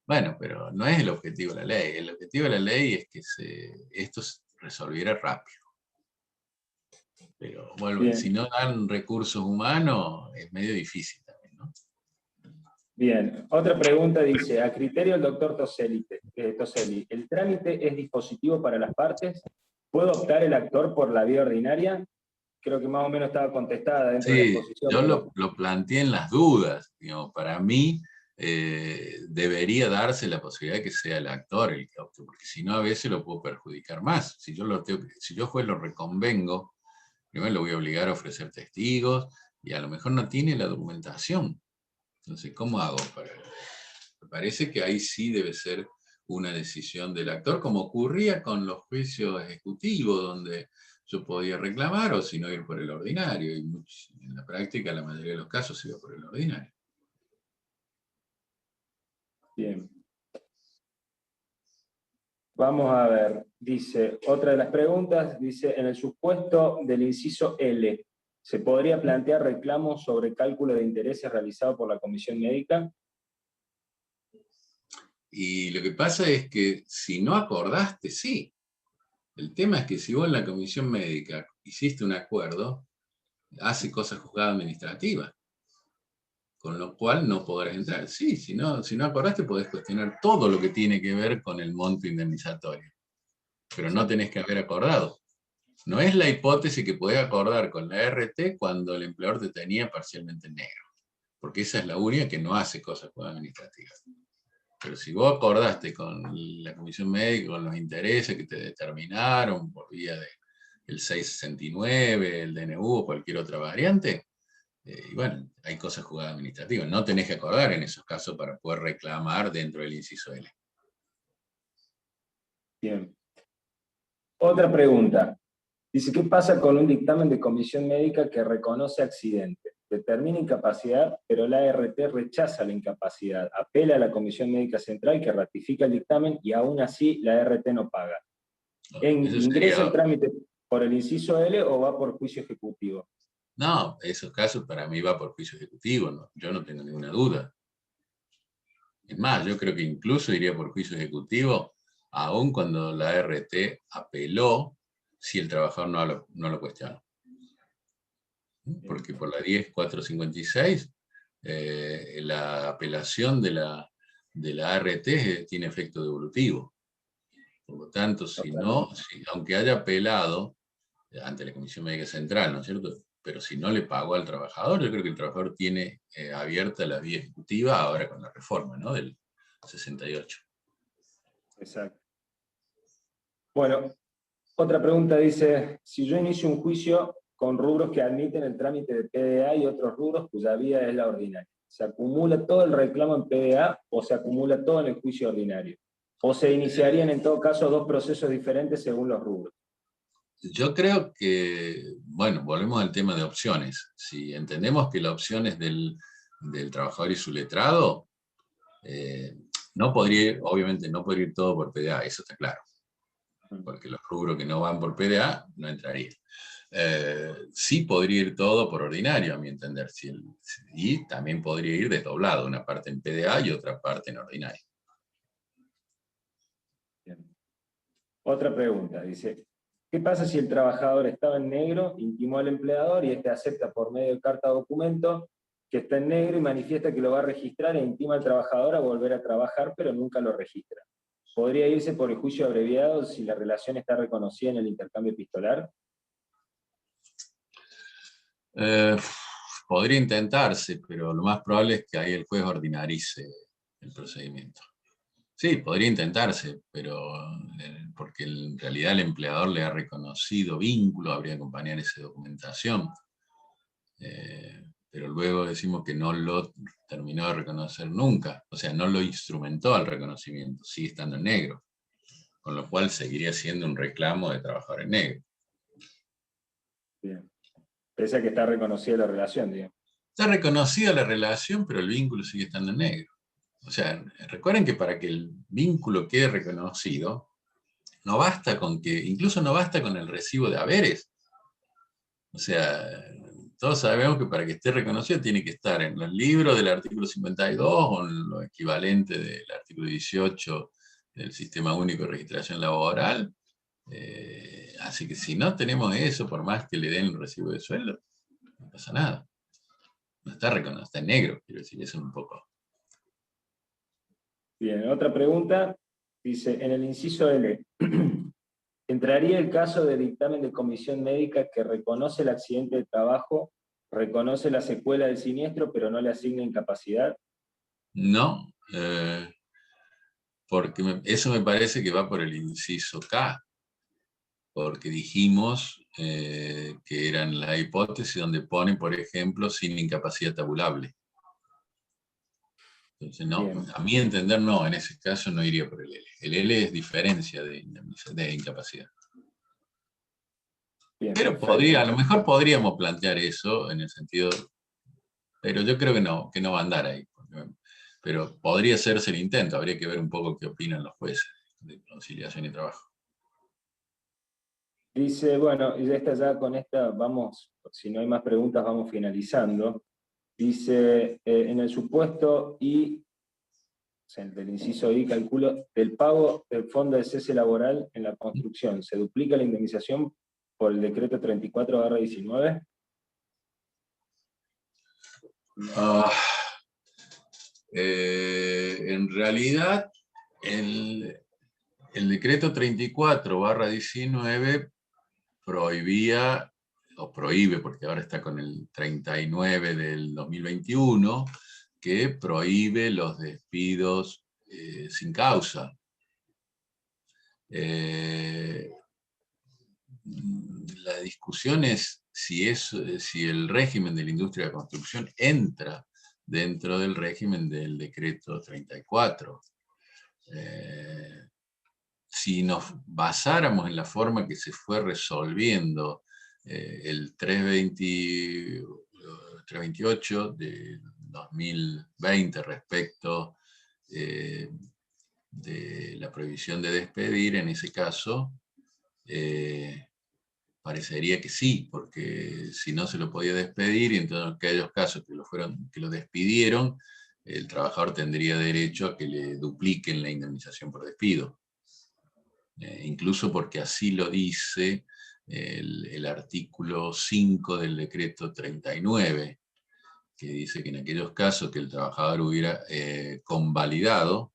Bueno, pero no es el objetivo de la ley. El objetivo de la ley es que esto se resolviera rápido. Pero bueno, si no dan recursos humanos, es medio difícil también, ¿no? Bien, otra pregunta dice, a criterio del doctor Toselli, ¿el trámite es dispositivo para las partes? ¿Puede optar el actor por la vía ordinaria? Creo que más o menos estaba contestada dentro de la exposición. Yo lo planteé en las dudas. Digamos, para mí debería darse la posibilidad de que sea el actor el que opte, porque si no a veces lo puedo perjudicar más. Si yo juez lo reconvengo, primero lo voy a obligar a ofrecer testigos y a lo mejor no tiene la documentación. Entonces, ¿cómo hago? Me parece que ahí sí debe ser una decisión del actor, como ocurría con los juicios ejecutivos, donde yo podía reclamar o si no ir por el ordinario. Y en la práctica, la mayoría de los casos se iba por el ordinario. Bien. Vamos a ver, dice, otra de las preguntas, dice, en el supuesto del inciso L, ¿se podría plantear reclamos sobre cálculo de intereses realizado por la comisión médica? Y lo que pasa es que si no acordaste, sí. El tema es que si vos en la comisión médica hiciste un acuerdo, hace cosas juzgada administrativa, con lo cual no podrás entrar. Sí, si no acordaste podés cuestionar todo lo que tiene que ver con el monto indemnizatorio, pero no tenés que haber acordado. No es la hipótesis que podés acordar con la RT cuando el empleador te tenía parcialmente en negro, porque esa es la única que no hace cosas juzgadas administrativas. Pero si vos acordaste con la comisión médica, con los intereses que te determinaron por vía del 669, el DNU o cualquier otra variante, y bueno, hay cosas juzgadas administrativas. No tenés que acordar en esos casos para poder reclamar dentro del inciso L. Bien. Otra pregunta. Dice, ¿qué pasa con un dictamen de comisión médica que reconoce accidente? Determina incapacidad, pero la ART rechaza la incapacidad. Apela a la Comisión Médica Central que ratifica el dictamen y aún así la ART no paga. ¿Ingresa el trámite por el inciso L o va por juicio ejecutivo? No, esos casos para mí va por juicio ejecutivo, ¿no? Yo no tengo ninguna duda. Es más, yo creo que incluso iría por juicio ejecutivo, aun cuando la ART apeló, si el trabajador no lo cuestionó. Porque por la 10.456, la apelación de la ART tiene efecto devolutivo. Por lo tanto, aunque haya apelado ante la Comisión Médica Central, ¿no es cierto? Pero si no le pagó al trabajador, yo creo que el trabajador tiene abierta la vía ejecutiva ahora con la reforma, ¿no? Del 68. Exacto. Bueno, otra pregunta dice, si yo inicio un juicio con rubros que admiten el trámite de PDA y otros rubros cuya vía es la ordinaria, ¿se acumula todo el reclamo en PDA o se acumula todo en el juicio ordinario? ¿O se iniciarían en todo caso dos procesos diferentes según los rubros? Yo creo que, bueno, volvemos al tema de opciones. Si entendemos que la opción es del trabajador y su letrado, no podría ir, obviamente no podría ir todo por PDA, eso está claro. Porque los rubros que no van por PDA no entrarían. Sí podría ir todo por ordinario, a mi entender, y también podría ir desdoblado, una parte en PDA y otra parte en ordinario. Bien. Otra pregunta, dice, ¿qué pasa si el trabajador estaba en negro, intimó al empleador y este acepta por medio de carta o documento que está en negro y manifiesta que lo va a registrar e intima al trabajador a volver a trabajar, pero nunca lo registra? ¿Podría irse por el juicio abreviado si la relación está reconocida en el intercambio epistolar? Podría intentarse, pero lo más probable es que ahí el juez ordinarice el procedimiento. Sí, podría intentarse, pero porque en realidad el empleador le ha reconocido vínculo, habría que acompañar esa documentación. Pero luego decimos que no lo terminó de reconocer nunca, o sea, no lo instrumentó al reconocimiento, sigue estando en negro, con lo cual seguiría siendo un reclamo de trabajador en negro. Bien. Pese a que está reconocida la relación, digamos. Está reconocida la relación, pero el vínculo sigue estando en negro. O sea, recuerden que para que el vínculo quede reconocido, no basta con que, incluso no basta con el recibo de haberes. O sea, todos sabemos que para que esté reconocido tiene que estar en los libros del artículo 52 o en lo equivalente del artículo 18 del Sistema Único de Registración Laboral. Así que si no tenemos eso, por más que le den el recibo de sueldo, no pasa nada. No está reconocido, está en negro, quiero decir, eso es un poco. Bien, otra pregunta. Dice, en el inciso L, ¿entraría el caso de dictamen de comisión médica que reconoce el accidente de trabajo, reconoce la secuela del siniestro, pero no le asigna incapacidad? No, porque eso me parece que va por el inciso K, porque dijimos que eran la hipótesis donde ponen, por ejemplo, sin incapacidad tabulable. Entonces, no, bien. A mi entender, no, en ese caso no iría por el L. El L es diferencia de incapacidad. Bien, pero a lo mejor podríamos plantear eso en el sentido, pero yo creo que no va a andar ahí. pero podría hacerse el intento, habría que ver un poco qué opinan los jueces de conciliación y trabajo. Dice, bueno, y con esta vamos, si no hay más preguntas, vamos finalizando. Dice, en el supuesto I, o sea, del inciso I, calculo, del pago del fondo de cese laboral en la construcción, ¿se duplica la indemnización por el decreto 34/19? En realidad, el decreto 34/19 prohibía, o prohíbe, porque ahora está con el 39 del 2021, que prohíbe los despidos sin causa. La discusión es si el régimen de la industria de la construcción entra dentro del régimen del decreto 34. Si nos basáramos en la forma que se fue resolviendo el 328 de 2020 respecto de la prohibición de despedir, en ese caso, parecería que sí, porque si no se lo podía despedir, y en todos aquellos casos que lo despidieron, el trabajador tendría derecho a que le dupliquen la indemnización por despido. Incluso porque así lo dice el artículo 5 del decreto 39, que dice que en aquellos casos que el trabajador hubiera convalidado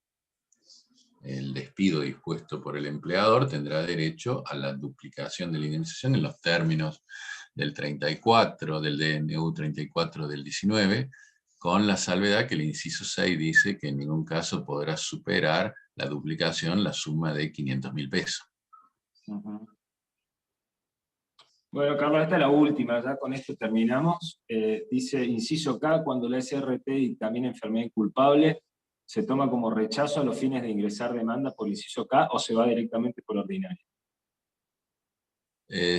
el despido dispuesto por el empleador, tendrá derecho a la duplicación de la indemnización en los términos del 34, del DNU 34 del 19, con la salvedad que el inciso 6 dice que en ningún caso podrá superar la duplicación la suma de 500.000 pesos. Bueno, Carlos, esta es la última, ya con esto terminamos. Dice, inciso K, cuando la SRT dictamina enfermedad inculpable, ¿se toma como rechazo a los fines de ingresar demanda por inciso K o se va directamente por ordinario?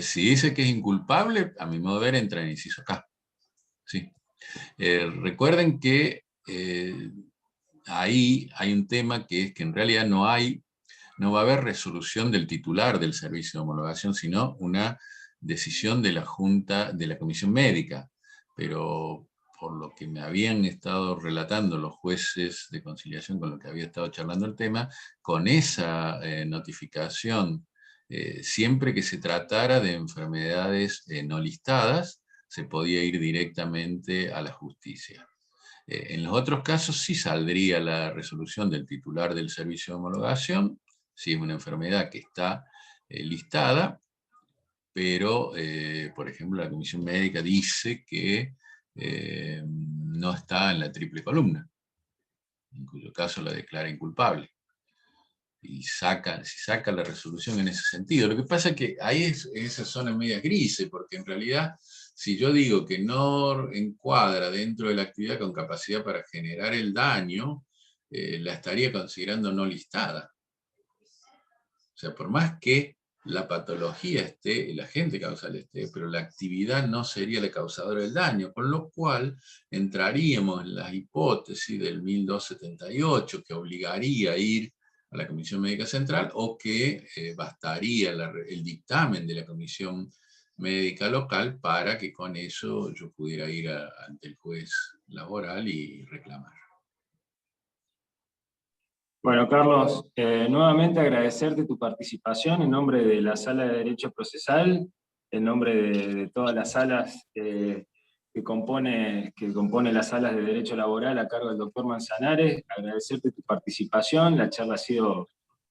Si dice que es inculpable, a mi modo de ver, entra en inciso K. Sí. Recuerden que ahí hay un tema que es que en realidad no va a haber resolución del titular del servicio de homologación, sino una decisión de la Junta, de la Comisión Médica. Pero por lo que me habían estado relatando los jueces de conciliación con los que había estado charlando el tema, con esa notificación, siempre que se tratara de enfermedades no listadas, se podía ir directamente a la justicia. En los otros casos sí saldría la resolución del titular del servicio de homologación, si es una enfermedad que está listada, pero, por ejemplo, la Comisión Médica dice que no está en la triple columna, en cuyo caso la declara inculpable. Y si saca la resolución en ese sentido. Lo que pasa es que ahí esas zonas medias grises, porque en realidad, si yo digo que no encuadra dentro de la actividad con capacidad para generar el daño, la estaría considerando no listada. O sea, por más que la patología esté, el agente causal esté, pero la actividad no sería la causadora del daño, con lo cual entraríamos en la hipótesis del 1278, que obligaría a ir a la Comisión Médica Central, o que bastaría el dictamen de la Comisión Médica Local para que con eso yo pudiera ir ante el juez laboral y reclamar. Bueno, Carlos, nuevamente agradecerte tu participación en nombre de la Sala de Derecho Procesal, en nombre de todas las salas que compone las salas de Derecho Laboral a cargo del doctor Manzanares, agradecerte tu participación, la charla ha sido,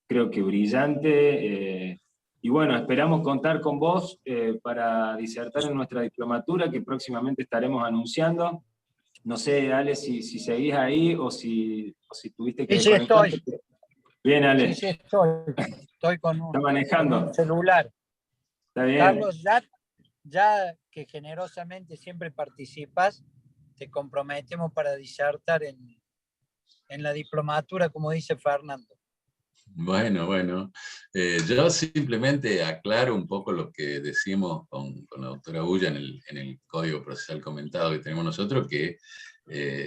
creo que, brillante, y bueno, esperamos contar con vos para disertar en nuestra diplomatura, que próximamente estaremos anunciando. No sé, Ale, si seguís ahí o si tuviste que desconectarte. Sí, estoy. Bien, Ale. Sí, estoy con Está manejando. con un celular. Está bien. Carlos, ya que generosamente siempre participas, te comprometemos para disertar en la diplomatura, como dice Fernando. Bueno. Yo simplemente aclaro un poco lo que decimos con la doctora Ulla en el Código Procesal Comentado que tenemos nosotros, que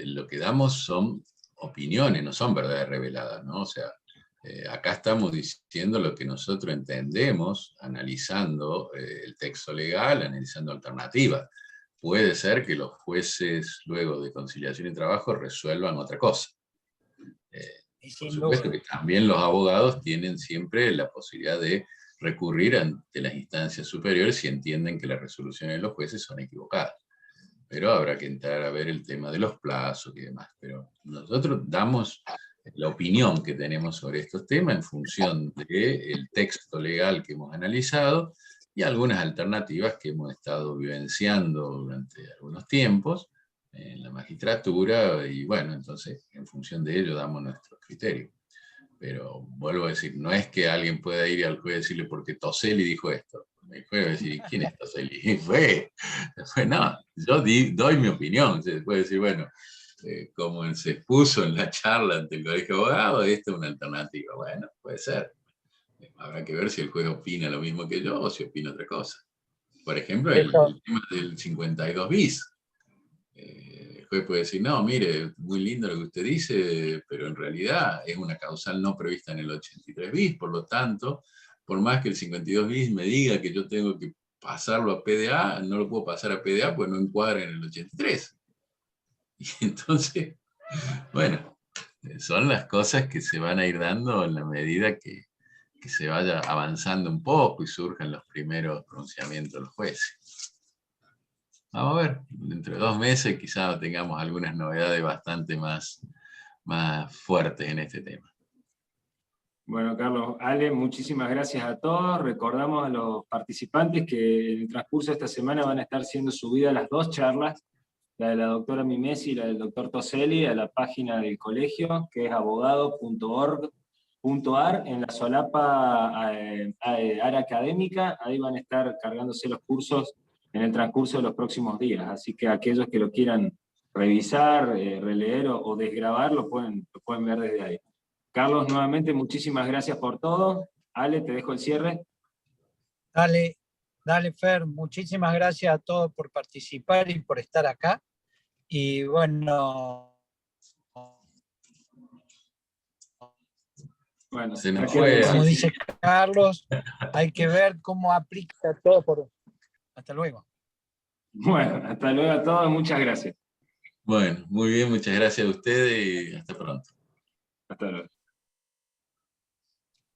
lo que damos son opiniones, no son verdades reveladas, ¿no? O sea, acá estamos diciendo lo que nosotros entendemos, analizando el texto legal, analizando alternativas. Puede ser que los jueces, luego de conciliación y trabajo, resuelvan otra cosa. Por supuesto que también los abogados tienen siempre la posibilidad de recurrir ante las instancias superiores si entienden que las resoluciones de los jueces son equivocadas. Pero habrá que entrar a ver el tema de los plazos y demás. Pero nosotros damos la opinión que tenemos sobre estos temas en función del texto legal que hemos analizado y algunas alternativas que hemos estado vivenciando durante algunos tiempos en la magistratura, y bueno, entonces en función de ello damos nuestro criterio. Pero vuelvo a decir, no es que alguien pueda ir al juez y decirle porque Toselli dijo esto. El juez va a decir, ¿quién es Toselli? No, yo doy mi opinión. Se puede decir, bueno, como se expuso en la charla ante el Colegio de Abogados, esta es una alternativa. Bueno, puede ser. Habrá que ver si el juez opina lo mismo que yo o si opina otra cosa. Por ejemplo, el tema del 52 bis. El juez puede decir, no, mire, muy lindo lo que usted dice, pero en realidad es una causal no prevista en el 83 bis, por lo tanto, por más que el 52 bis me diga que yo tengo que pasarlo a PDA, no lo puedo pasar a PDA porque no encuadra en el 83. Y entonces, bueno, son las cosas que se van a ir dando en la medida que se vaya avanzando un poco y surjan los primeros pronunciamientos de los jueces. Vamos a ver, dentro de 2 meses quizás tengamos algunas novedades bastante más fuertes en este tema. Bueno, Carlos, Ale, muchísimas gracias a todos. Recordamos a los participantes que en el transcurso de esta semana van a estar siendo subidas las 2 charlas, la de la doctora Mimesi y la del doctor Toselli, a la página del colegio, que es abogado.org.ar, en la solapa área académica. Ahí van a estar cargándose los cursos en el transcurso de los próximos días. Así que aquellos que lo quieran revisar, releer o desgrabar, lo pueden ver desde ahí. Carlos, nuevamente, muchísimas gracias por todo. Ale, te dejo el cierre. Dale, Fer, muchísimas gracias a todos por participar y por estar acá. Y bueno, se nos fue. Como dice Carlos, hay que ver cómo aplica todo. Hasta luego. Bueno, hasta luego a todos, muchas gracias. Bueno, muy bien, muchas gracias a ustedes y hasta pronto. Hasta luego.